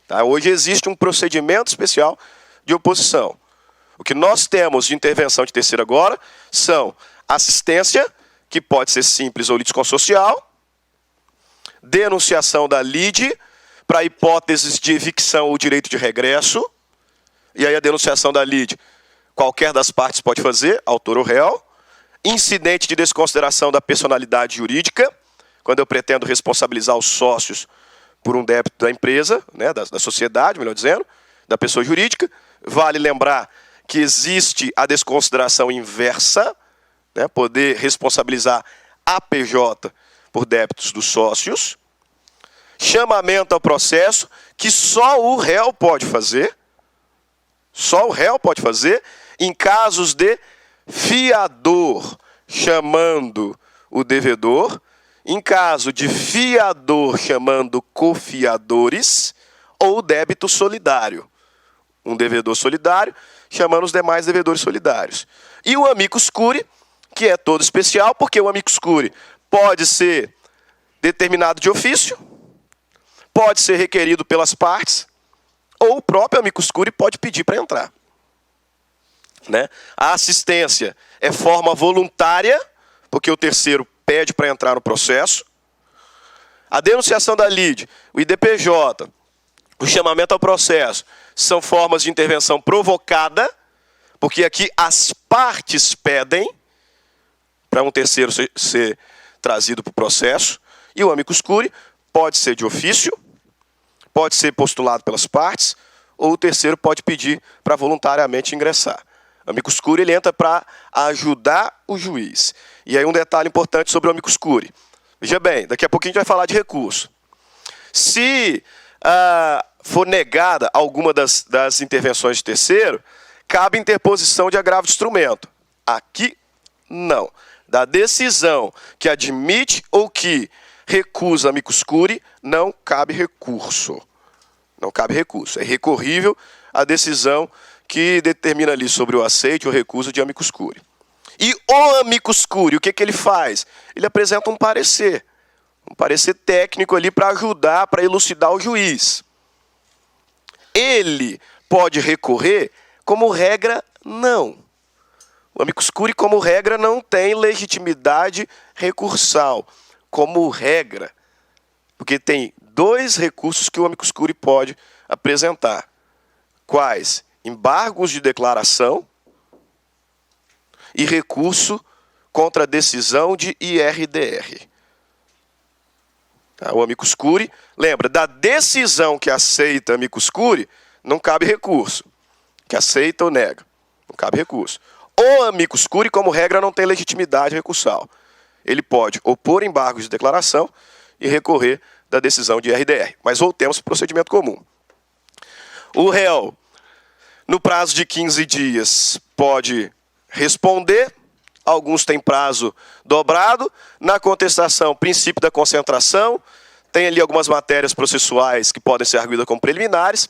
Tá? Hoje existe um procedimento especial de oposição. O que nós temos de intervenção de terceiro agora são assistência, que pode ser simples ou litisconsorcial, denunciação da lide para hipóteses de evicção ou direito de regresso, e aí a denunciação da lide qualquer das partes pode fazer, autor ou réu, incidente de desconsideração da personalidade jurídica, quando eu pretendo responsabilizar os sócios por um débito da empresa, né, da sociedade, melhor dizendo, da pessoa jurídica. Vale lembrar que existe a desconsideração inversa, né, poder responsabilizar a PJ por débitos dos sócios. Chamamento ao processo, que só o réu pode fazer. Só o réu pode fazer em casos de fiador chamando o devedor, em caso de fiador chamando cofiadores, ou débito solidário. Um devedor solidário chamando os demais devedores solidários. E o amicus curiae, que é todo especial, porque o amicus curiae pode ser determinado de ofício, pode ser requerido pelas partes, ou o próprio amicus curiae pode pedir para entrar. Né? A assistência é forma voluntária, porque o terceiro pede para entrar no processo. A denunciação da lide, o IDPJ, o chamamento ao processo, são formas de intervenção provocada, porque aqui as partes pedem para um terceiro ser trazido para o processo, e o amicus curiae pode ser de ofício, pode ser postulado pelas partes, ou o terceiro pode pedir para voluntariamente ingressar. O amicus curiae ele entra para ajudar o juiz. E aí um detalhe importante sobre o amicus curiae. Veja bem, daqui a pouquinho a gente vai falar de recurso. Se for negada alguma das intervenções de terceiro, cabe interposição de agravo de instrumento. Aqui, não. Da decisão que admite ou que recusa amicus curiae, não cabe recurso. Não cabe recurso. É recorrível a decisão que determina ali sobre o aceite ou recusa de amicus curiae. E o amicus curiae, o que ele faz? Ele apresenta um parecer técnico ali para ajudar, para elucidar o juiz. Ele pode recorrer? Como regra, não. O amicus curiae, como regra, não tem legitimidade recursal. Como regra. Porque tem 2 recursos que o amicus curiae pode apresentar. Quais? Embargos de declaração e recurso contra a decisão de IRDR. O amicus curiae, lembra, da decisão que aceita amicus curiae, não cabe recurso. Que aceita ou nega, não cabe recurso. O amicus curiae, como regra, não tem legitimidade recursal. Ele pode opor embargos de declaração e recorrer da decisão de IRDR. Mas voltemos para o procedimento comum. O réu, no prazo de 15 dias, pode responder. Alguns têm prazo dobrado. Na contestação, princípio da concentração. Tem ali algumas matérias processuais que podem ser arguidas como preliminares.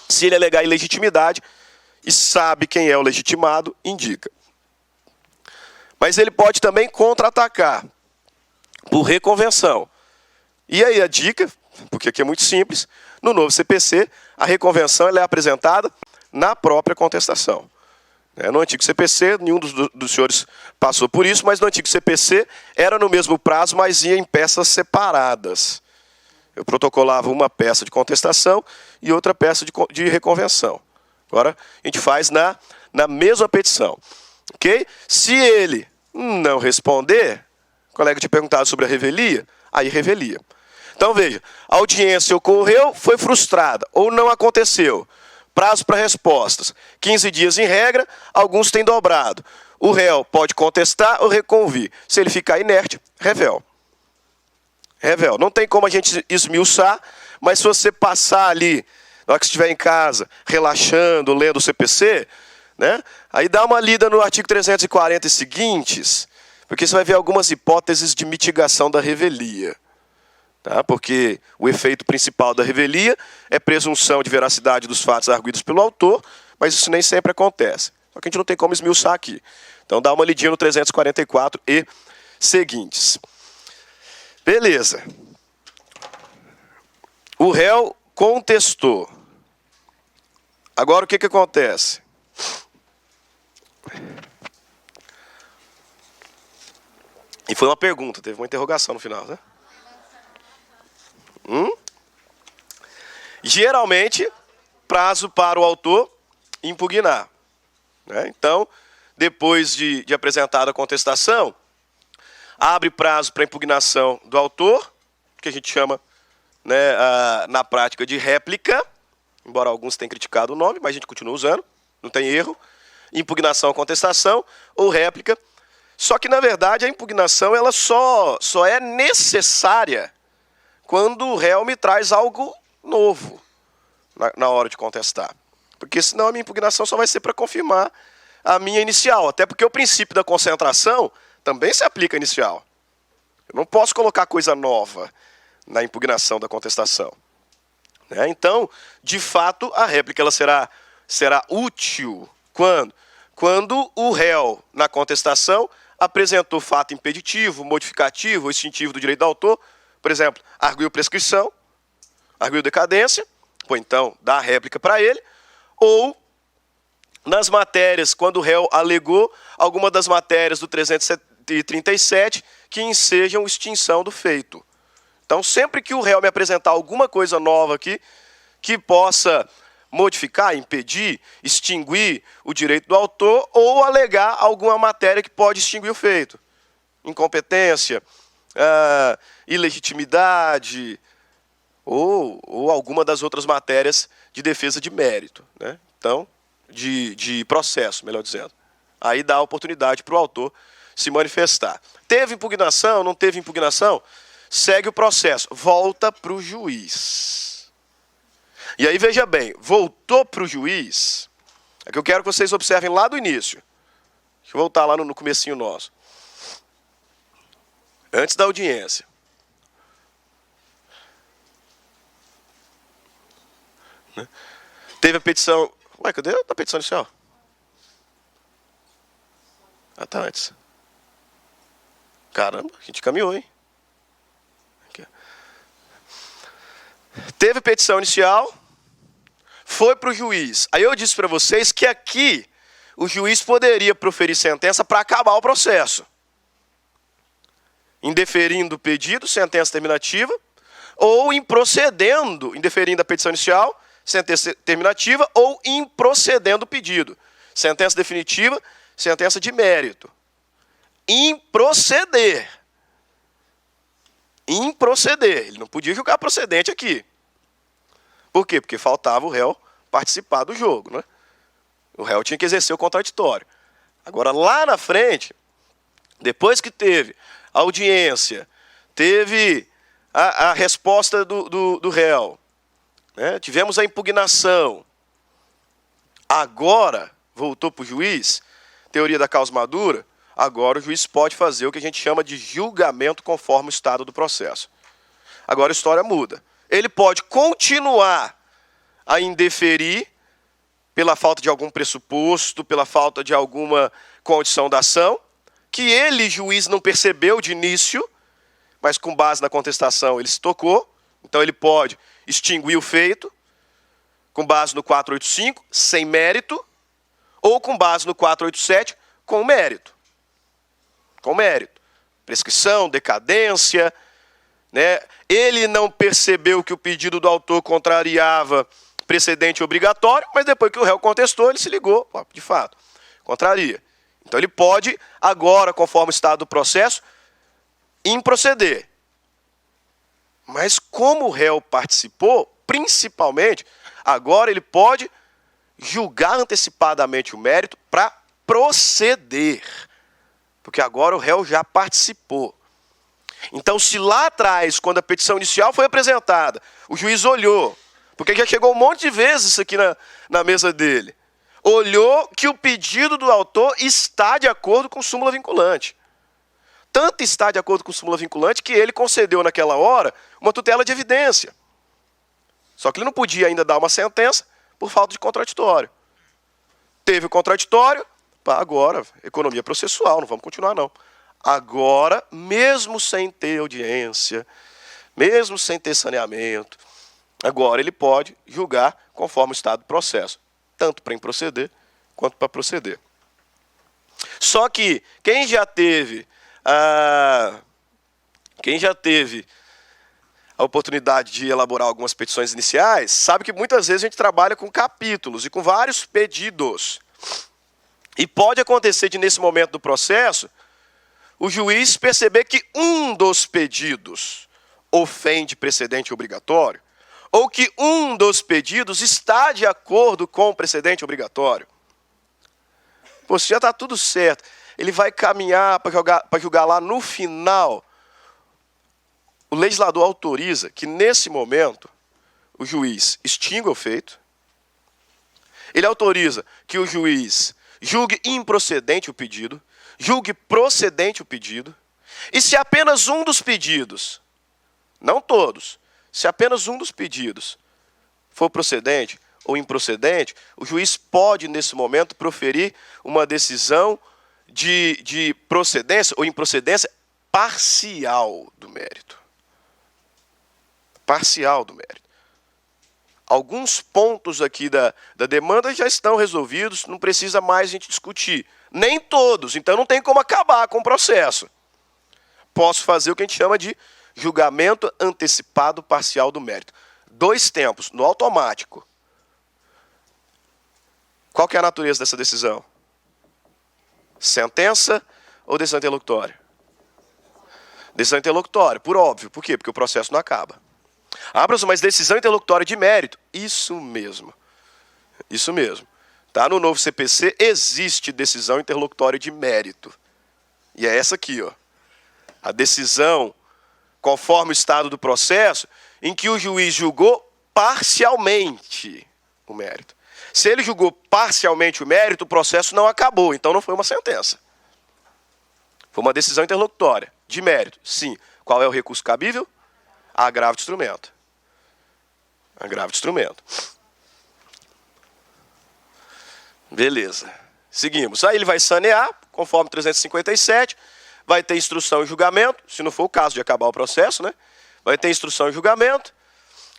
Se ele alegar ilegitimidade e sabe quem é o legitimado, indica. Mas ele pode também contra-atacar por reconvenção. E aí a dica, porque aqui é muito simples, no novo CPC, a reconvenção ela é apresentada na própria contestação. No antigo CPC, nenhum dos senhores passou por isso, mas no antigo CPC era no mesmo prazo, mas ia em peças separadas. Eu protocolava uma peça de contestação e outra peça de reconvenção. Agora, a gente faz na mesma petição. Okay? Se ele não responder, o colega tinha perguntado sobre a revelia, aí revelia. Então, veja, a audiência ocorreu, foi frustrada, ou não aconteceu. Prazo para respostas, 15 dias em regra, alguns têm dobrado. O réu pode contestar ou reconvir. Se ele ficar inerte, revel. Revel. Não tem como a gente esmiuçar, mas se você passar ali, na hora que estiver em casa, relaxando, lendo o CPC, né, aí dá uma lida no artigo 340 e seguintes, porque você vai ver algumas hipóteses de mitigação da revelia. Tá? Porque o efeito principal da revelia é presunção de veracidade dos fatos arguidos pelo autor, mas isso nem sempre acontece. Só que a gente não tem como esmiuçar aqui. Então dá uma lidinha no 344 e seguintes. Beleza. O réu contestou. Agora o que acontece? E foi uma pergunta, teve uma interrogação no final, né? Geralmente, prazo para o autor impugnar. Né? Então, depois de apresentada a contestação, abre prazo para impugnação do autor, que a gente chama, né, na prática de réplica, embora alguns tenham criticado o nome, mas a gente continua usando, não tem erro. Impugnação à contestação ou réplica. Só que, na verdade, a impugnação ela só é necessária quando o réu me traz algo novo na hora de contestar. Porque senão a minha impugnação só vai ser para confirmar a minha inicial. Até porque o princípio da concentração também se aplica à inicial. Eu não posso colocar coisa nova na impugnação da contestação. Né? Então, de fato, a réplica ela será útil quando o réu, na contestação, apresentou fato impeditivo, modificativo ou extintivo do direito do autor. Por exemplo, arguiu prescrição, arguiu decadência, então dá a réplica para ele, ou nas matérias, quando o réu alegou alguma das matérias do 337 que ensejam extinção do feito. Então, sempre que o réu me apresentar alguma coisa nova aqui, que possa modificar, impedir, extinguir o direito do autor, ou alegar alguma matéria que pode extinguir o feito. Incompetência, ilegitimidade, ou alguma das outras matérias de defesa de mérito. Né? Então, de processo, melhor dizendo. Aí dá a oportunidade para o autor se manifestar. Teve impugnação, não teve impugnação? Segue o processo, volta para o juiz. E aí, veja bem, voltou para o juiz, é que eu quero que vocês observem lá do início. Deixa eu voltar lá no comecinho nosso. Antes da audiência. Teve a petição... Ué, cadê a petição inicial? Ah, tá antes. Caramba, a gente caminhou, hein? Aqui. Teve petição inicial, foi para o juiz. Aí eu disse para vocês que aqui o juiz poderia proferir sentença para acabar o processo. Indeferindo o pedido, sentença terminativa, ou improcedendo, indeferindo a petição inicial, sentença terminativa, ou improcedendo o pedido. Sentença definitiva, sentença de mérito. Improceder. Improceder. Ele não podia julgar procedente aqui. Por quê? Porque faltava o réu participar do jogo, né? O réu tinha que exercer o contraditório. Agora, lá na frente, depois que teve a audiência, teve a resposta do réu, né? Tivemos a impugnação, agora voltou para o juiz, teoria da causa madura, agora o juiz pode fazer o que a gente chama de julgamento conforme o estado do processo. Agora a história muda. Ele pode continuar a indeferir pela falta de algum pressuposto, pela falta de alguma condição da ação, que ele, juiz, não percebeu de início, mas com base na contestação ele se tocou, então ele pode extinguir o feito, com base no 485, sem mérito, ou com base no 487, com mérito. Com mérito. Prescrição, decadência, né? Ele não percebeu que o pedido do autor contrariava precedente obrigatório, mas depois que o réu contestou, ele se ligou, pô, de fato, contraria. Então ele pode, agora, conforme o estado do processo, improceder. Mas como o réu participou, principalmente, agora ele pode julgar antecipadamente o mérito para proceder. Porque agora o réu já participou. Então, se lá atrás, quando a petição inicial foi apresentada, o juiz olhou, porque já chegou um monte de vezes isso aqui na mesa dele, olhou que o pedido do autor está de acordo com súmula vinculante. Tanto está de acordo com súmula vinculante que ele concedeu naquela hora uma tutela de evidência. Só que ele não podia ainda dar uma sentença por falta de contraditório. Teve o contraditório, agora, economia processual, não vamos continuar não. Agora, mesmo sem ter audiência, mesmo sem ter saneamento, agora ele pode julgar conforme o estado do processo, tanto para improceder quanto para proceder. Só que quem já teve a oportunidade de elaborar algumas petições iniciais, sabe que muitas vezes a gente trabalha com capítulos e com vários pedidos. E pode acontecer de, nesse momento do processo, o juiz perceber que um dos pedidos ofende precedente obrigatório, ou que um dos pedidos está de acordo com o precedente obrigatório. Pô, se já está tudo certo, ele vai caminhar para julgar lá no final. O legislador autoriza que, nesse momento, o juiz extinga o feito. Ele autoriza que o juiz julgue improcedente o pedido, julgue procedente o pedido, e se apenas um dos pedidos, não todos, se apenas um dos pedidos for procedente ou improcedente, o juiz pode, nesse momento, proferir uma decisão de procedência ou improcedência parcial do mérito. Parcial do mérito. Alguns pontos aqui da demanda já estão resolvidos, não precisa mais a gente discutir. Nem todos, então não tem como acabar com o processo. Posso fazer o que a gente chama de julgamento antecipado parcial do mérito. 2 tempos, no automático. Qual que é a natureza dessa decisão? Sentença ou decisão interlocutória? Decisão interlocutória, por óbvio. Por quê? Porque o processo não acaba. Ah, professor, mas decisão interlocutória de mérito? Isso mesmo. Isso mesmo. Tá? No novo CPC existe decisão interlocutória de mérito. E é essa aqui, ó. A decisão conforme o estado do processo em que o juiz julgou parcialmente o mérito. Se ele julgou parcialmente o mérito, o processo não acabou, então não foi uma sentença. Foi uma decisão interlocutória de mérito. Sim. Qual é o recurso cabível? Agravo de instrumento. Agravo de instrumento. Beleza. Seguimos. Aí ele vai sanear, conforme 357, vai ter instrução e julgamento, se não for o caso de acabar o processo, né? Vai ter instrução e julgamento,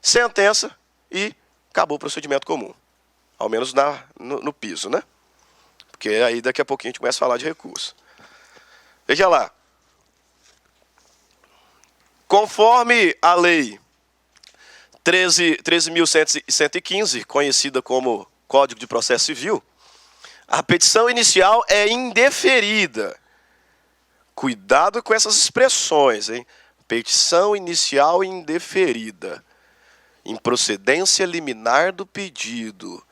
sentença e acabou o procedimento comum. Ao menos no piso, né? Porque aí daqui a pouquinho a gente começa a falar de recurso. Veja lá. Conforme a lei 13.115, conhecida como Código de Processo Civil, a petição inicial é indeferida. Cuidado com essas expressões, hein? Petição inicial indeferida. Improcedência liminar do pedido.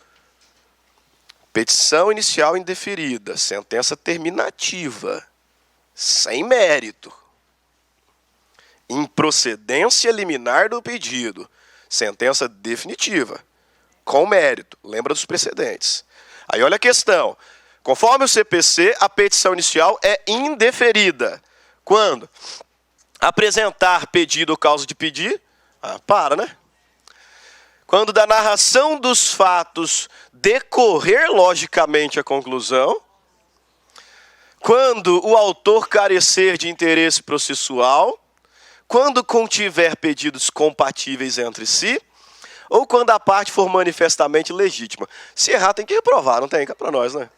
Petição inicial indeferida. Sentença terminativa. Sem mérito. Improcedência liminar do pedido. Sentença definitiva. Com mérito. Lembra dos precedentes. Aí olha a questão. Conforme o CPC, a petição inicial é indeferida. Quando? Apresentar pedido ou causa de pedir. Né? Quando da narração dos fatos decorrer logicamente a conclusão. Quando o autor carecer de interesse processual. Quando contiver pedidos compatíveis entre si. Ou quando a parte for manifestamente legítima. Se errar, tem que reprovar, não tem? Cá para nós, né?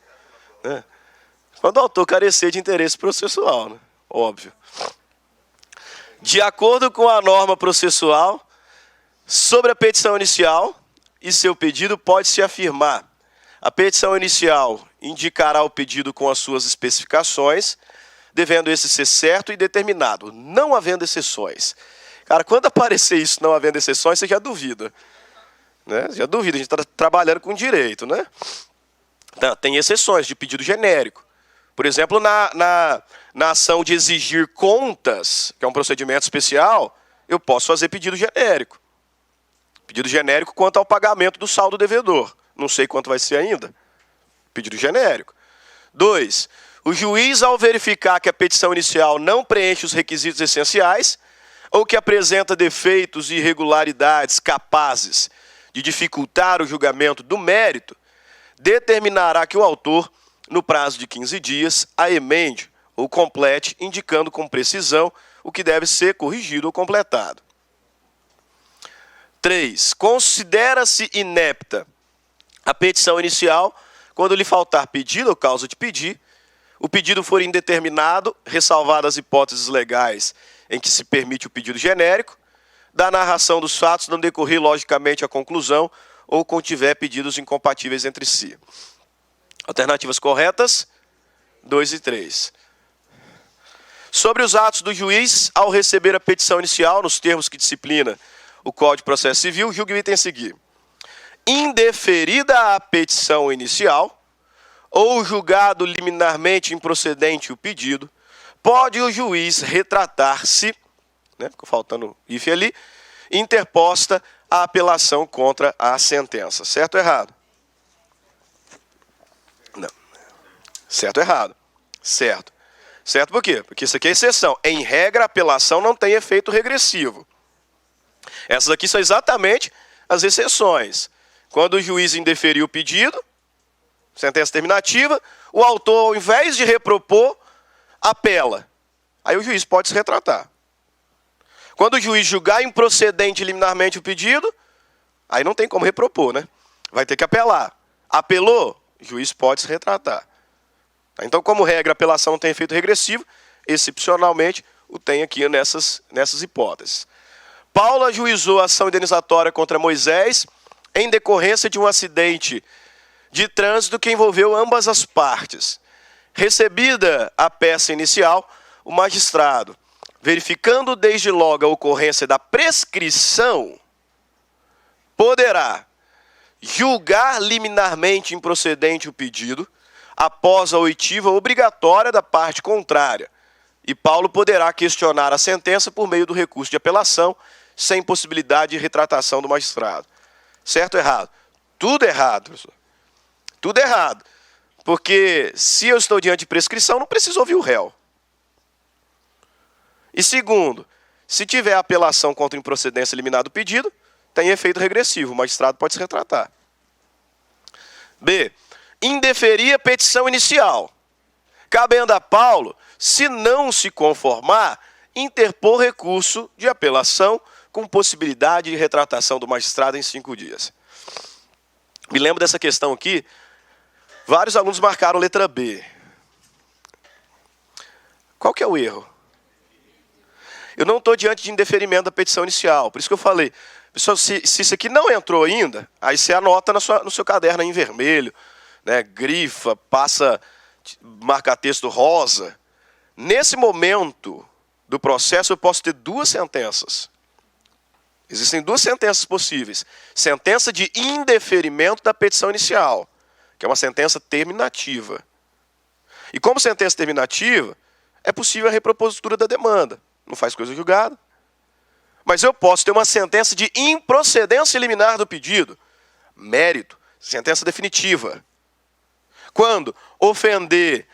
Quando o autor carecer de interesse processual, né? Óbvio. De acordo com a norma processual, sobre a petição inicial e seu pedido pode-se afirmar: a petição inicial indicará o pedido com as suas especificações, devendo esse ser certo e determinado, não havendo exceções. Cara, quando aparecer isso, não havendo exceções, você já duvida. Né? Já duvida, a gente está trabalhando com direito, né? Então, tem exceções de pedido genérico. Por exemplo, na ação de exigir contas, que é um procedimento especial, eu posso fazer pedido genérico. Pedido genérico quanto ao pagamento do saldo devedor. Não sei quanto vai ser ainda. Pedido genérico. 2. O juiz, ao verificar que a petição inicial não preenche os requisitos essenciais ou que apresenta defeitos e irregularidades capazes de dificultar o julgamento do mérito, determinará que o autor, no prazo de 15 dias, a emende ou complete, indicando com precisão o que deve ser corrigido ou completado. 3. Considera-se inepta a petição inicial quando lhe faltar pedido ou causa de pedir, o pedido for indeterminado, ressalvadas as hipóteses legais em que se permite o pedido genérico, da narração dos fatos não decorrer logicamente a conclusão ou contiver pedidos incompatíveis entre si. Alternativas corretas, 2 e 3. Sobre os atos do juiz, ao receber a petição inicial, nos termos que disciplina o Código de Processo Civil, julgue o item a seguir. Indeferida a petição inicial, ou julgado liminarmente improcedente o pedido, pode o juiz retratar-se, né, ficou faltando if ali, interposta a apelação contra a sentença. Certo ou errado? Não. Certo ou errado? Certo. Certo por quê? Porque isso aqui é exceção. Em regra, a apelação não tem efeito regressivo. Essas aqui são exatamente as exceções. Quando o juiz indeferiu o pedido, sentença terminativa, o autor, ao invés de repropor, apela. Aí o juiz pode se retratar. Quando o juiz julgar improcedente liminarmente o pedido, aí não tem como repropor, né? Vai ter que apelar. Apelou, o juiz pode se retratar. Então, como regra, a apelação não tem efeito regressivo, excepcionalmente o tem aqui nessas hipóteses. Paulo ajuizou a ação indenizatória contra Moisés em decorrência de um acidente de trânsito que envolveu ambas as partes. Recebida a peça inicial, o magistrado, verificando desde logo a ocorrência da prescrição, poderá julgar liminarmente improcedente o pedido após a oitiva obrigatória da parte contrária. E Paulo poderá questionar a sentença por meio do recurso de apelação, sem possibilidade de retratação do magistrado. Certo ou errado? Tudo errado, professor. Tudo errado. Porque se eu estou diante de prescrição, não preciso ouvir o réu. E segundo, se tiver apelação contra improcedência liminar do pedido, tem efeito regressivo, o magistrado pode se retratar. B. indeferir a petição inicial, cabendo a Paulo, se não se conformar, interpor recurso de apelação com possibilidade de retratação do magistrado em 5 dias. Me lembro dessa questão aqui, vários alunos marcaram letra B. Qual que é o erro? Eu não estou diante de indeferimento da petição inicial, por isso que eu falei, pessoal, se isso aqui não entrou ainda, aí você anota no seu caderno em vermelho, né, grifa, passa, marca texto rosa. Nesse momento do processo eu posso ter 2 sentenças. Existem 2 sentenças possíveis. Sentença de indeferimento da petição inicial, que é uma sentença terminativa. E como sentença terminativa, é possível a repropositura da demanda. Não faz coisa julgada. Mas eu posso ter uma sentença de improcedência liminar do pedido. Mérito, sentença definitiva. Quando ofender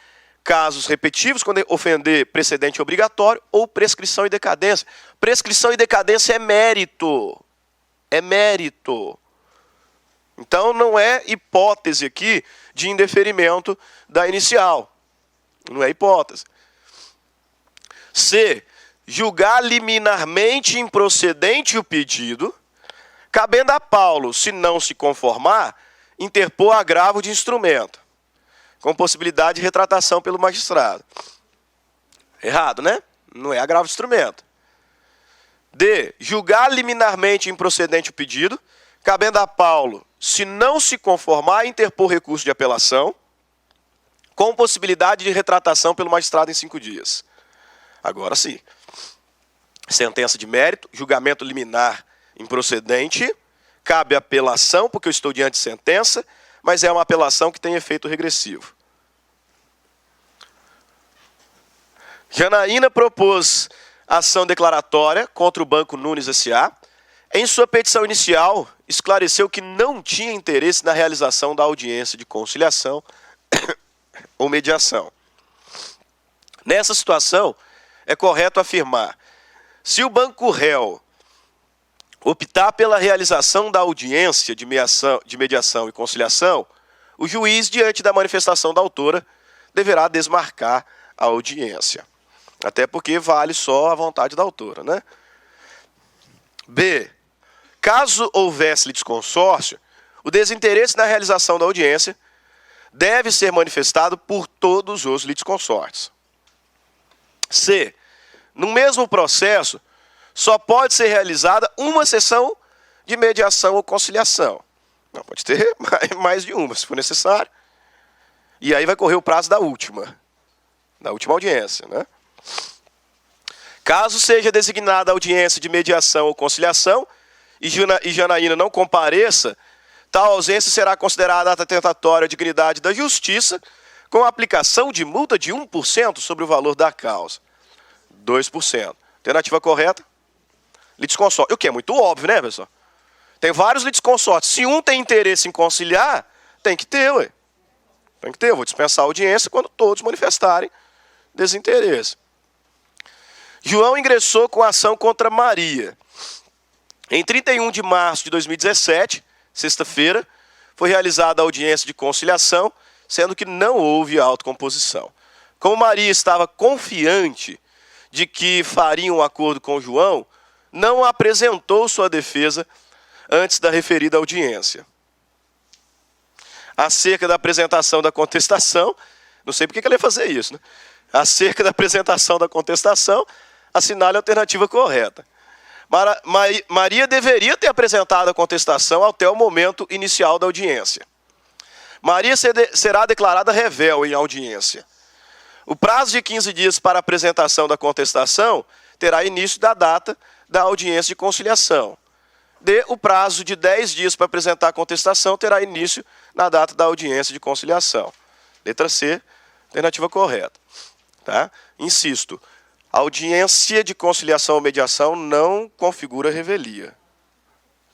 casos repetitivos, quando ofender precedente obrigatório ou prescrição e decadência. Prescrição e decadência é mérito. É mérito. Então não é hipótese aqui de indeferimento da inicial. Não é hipótese. C. Julgar liminarmente improcedente o pedido, cabendo a Paulo, se não se conformar, interpor agravo de instrumento, com possibilidade de retratação pelo magistrado. Errado, né? Não é agravo de instrumento. D. Julgar liminarmente improcedente o pedido, cabendo a Paulo, se não se conformar, interpor recurso de apelação, com possibilidade de retratação pelo magistrado em 5 dias. Agora sim. Sentença de mérito, julgamento liminar improcedente, cabe apelação, porque eu estou diante de sentença, mas é uma apelação que tem efeito regressivo. Janaína propôs ação declaratória contra o Banco Nunes S.A. Em sua petição inicial, esclareceu que não tinha interesse na realização da audiência de conciliação ou mediação. Nessa situação, é correto afirmar: se o banco réu optar pela realização da audiência de mediação e conciliação, o juiz, diante da manifestação da autora, deverá desmarcar a audiência. Até porque vale só a vontade da autora, né? B. Caso houvesse litisconsórcio, o desinteresse na realização da audiência deve ser manifestado por todos os litisconsortes. C. No mesmo processo, só pode ser realizada uma sessão de mediação ou conciliação. Não, pode ter mais de uma, se for necessário. E aí vai correr o prazo da última audiência, né? Caso seja designada a audiência de mediação ou conciliação e Janaína não compareça, tal ausência será considerada ata tentatória à dignidade da justiça, com a aplicação de multa de 1% sobre o valor da causa. 2%. Alternativa correta? Litisconsórcio. O que é muito óbvio, né, pessoal? Tem vários litisconsortes. Se um tem interesse em conciliar, tem que ter, ué. Tem que ter. Eu vou dispensar a audiência quando todos manifestarem desinteresse. João ingressou com ação contra Maria. Em 31 de março de 2017, sexta-feira, foi realizada a audiência de conciliação, sendo que não houve autocomposição. Como Maria estava confiante de que faria um acordo com João, não apresentou sua defesa antes da referida audiência. Acerca da apresentação da contestação, não sei por que ela ia fazer isso, né? Acerca da apresentação da contestação, assinale a alternativa correta. Maria deveria ter apresentado a contestação até o momento inicial da audiência. Maria será declarada rével em audiência. O prazo de 15 dias para a apresentação da contestação terá início da data da audiência de conciliação. O prazo de 10 dias para apresentar a contestação terá início na data da audiência de conciliação. Letra C, alternativa correta. Tá? Insisto, audiência de conciliação ou mediação não configura revelia.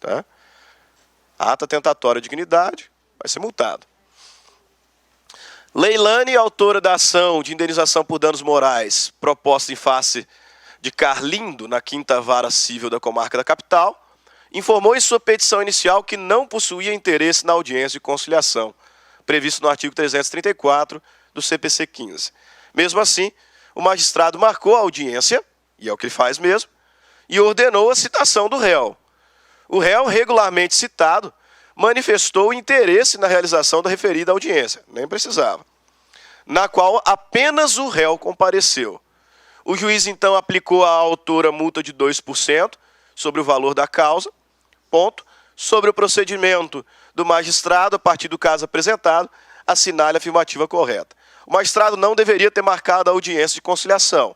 Tá? Ata tentatória de dignidade vai ser multado. Leilane, autora da ação de indenização por danos morais proposta em face de Carlindo, na 5ª Vara Civil da Comarca da Capital, informou em sua petição inicial que não possuía interesse na audiência de conciliação, previsto no artigo 334 do CPC 15. Mesmo assim, o magistrado marcou a audiência, e é o que ele faz mesmo, e ordenou a citação do réu. O réu, regularmente citado, manifestou interesse na realização da referida audiência, nem precisava, na qual apenas o réu compareceu. O juiz, então, aplicou à autora multa de 2% sobre o valor da causa, ponto. Sobre o procedimento do magistrado, a partir do caso apresentado, assinale a afirmativa correta. O magistrado não deveria ter marcado a audiência de conciliação,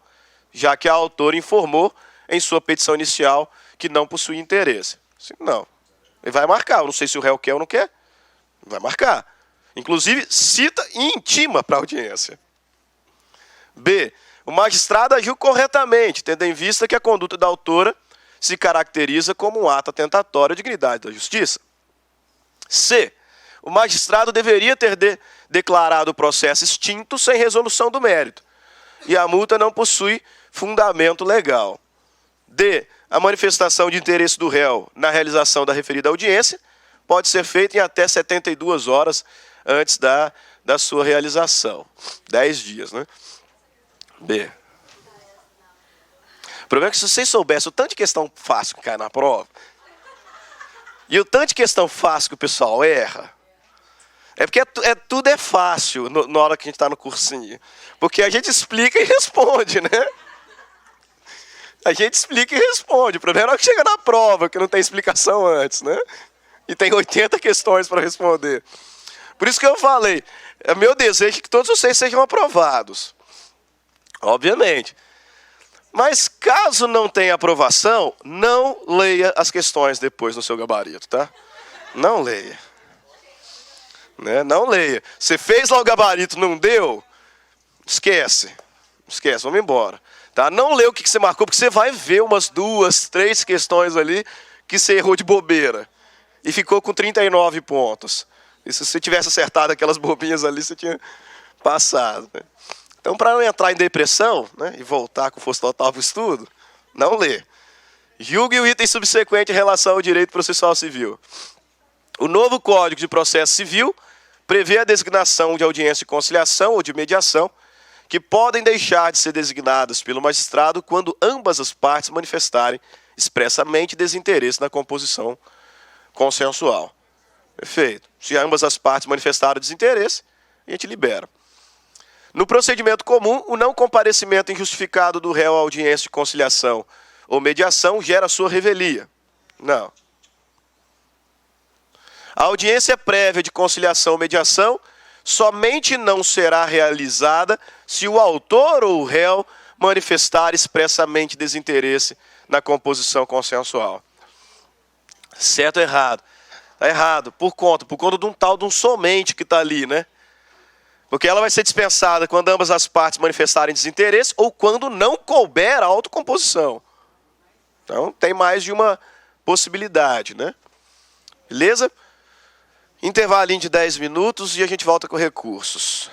já que a autora informou em sua petição inicial que não possui interesse. Não, ele vai marcar. Eu não sei se o réu quer ou não quer, vai marcar. Inclusive, cita e intima para a audiência. B. O magistrado agiu corretamente, tendo em vista que a conduta da autora se caracteriza como um ato atentatório à dignidade da justiça. C. O magistrado deveria ter declarado o processo extinto sem resolução do mérito, e a multa não possui fundamento legal. D. A manifestação de interesse do réu na realização da referida audiência pode ser feita em até 72 horas antes da sua realização. 10 dias, né? B. O problema é que se vocês soubessem o tanto de questão fácil que cai na prova, e o tanto de questão fácil que o pessoal erra, é porque tudo é fácil na hora que a gente está no cursinho. Porque a gente explica e responde, né? A gente explica e responde. O problema é que chega na prova, que não tem explicação antes, né? E tem 80 questões para responder. Por isso que eu falei, é meu desejo que todos vocês sejam aprovados. Obviamente. Mas caso não tenha aprovação, não leia as questões depois no seu gabarito, tá? Não leia. Né? Não leia. Você fez lá o gabarito, não deu? Esquece. Esquece, vamos embora. Tá? Não lê o que você marcou, porque você vai ver umas 2, 3 questões ali que você errou de bobeira. E ficou com 39 pontos. E se você tivesse acertado aquelas bobinhas ali, você tinha passado, né? Então, para não entrar em depressão, né, e voltar com força total para o estudo, não lê. Julgue o item subsequente em relação ao direito processual civil. O novo Código de Processo Civil prevê a designação de audiência de conciliação ou de mediação, que podem deixar de ser designadas pelo magistrado quando ambas as partes manifestarem expressamente desinteresse na composição consensual. Perfeito. Se ambas as partes manifestaram desinteresse, a gente libera. No procedimento comum, o não comparecimento injustificado do réu à audiência de conciliação ou mediação gera sua revelia. Não. A audiência prévia de conciliação ou mediação somente não será realizada se o autor ou o réu manifestar expressamente desinteresse na composição consensual. Certo ou errado? Está errado. Por conta de um tal de um somente que está ali, né? Porque ela vai ser dispensada quando ambas as partes manifestarem desinteresse ou quando não couber a autocomposição. Então, tem mais de uma possibilidade, né? Beleza? Intervalinho de 10 minutos e a gente volta com recursos.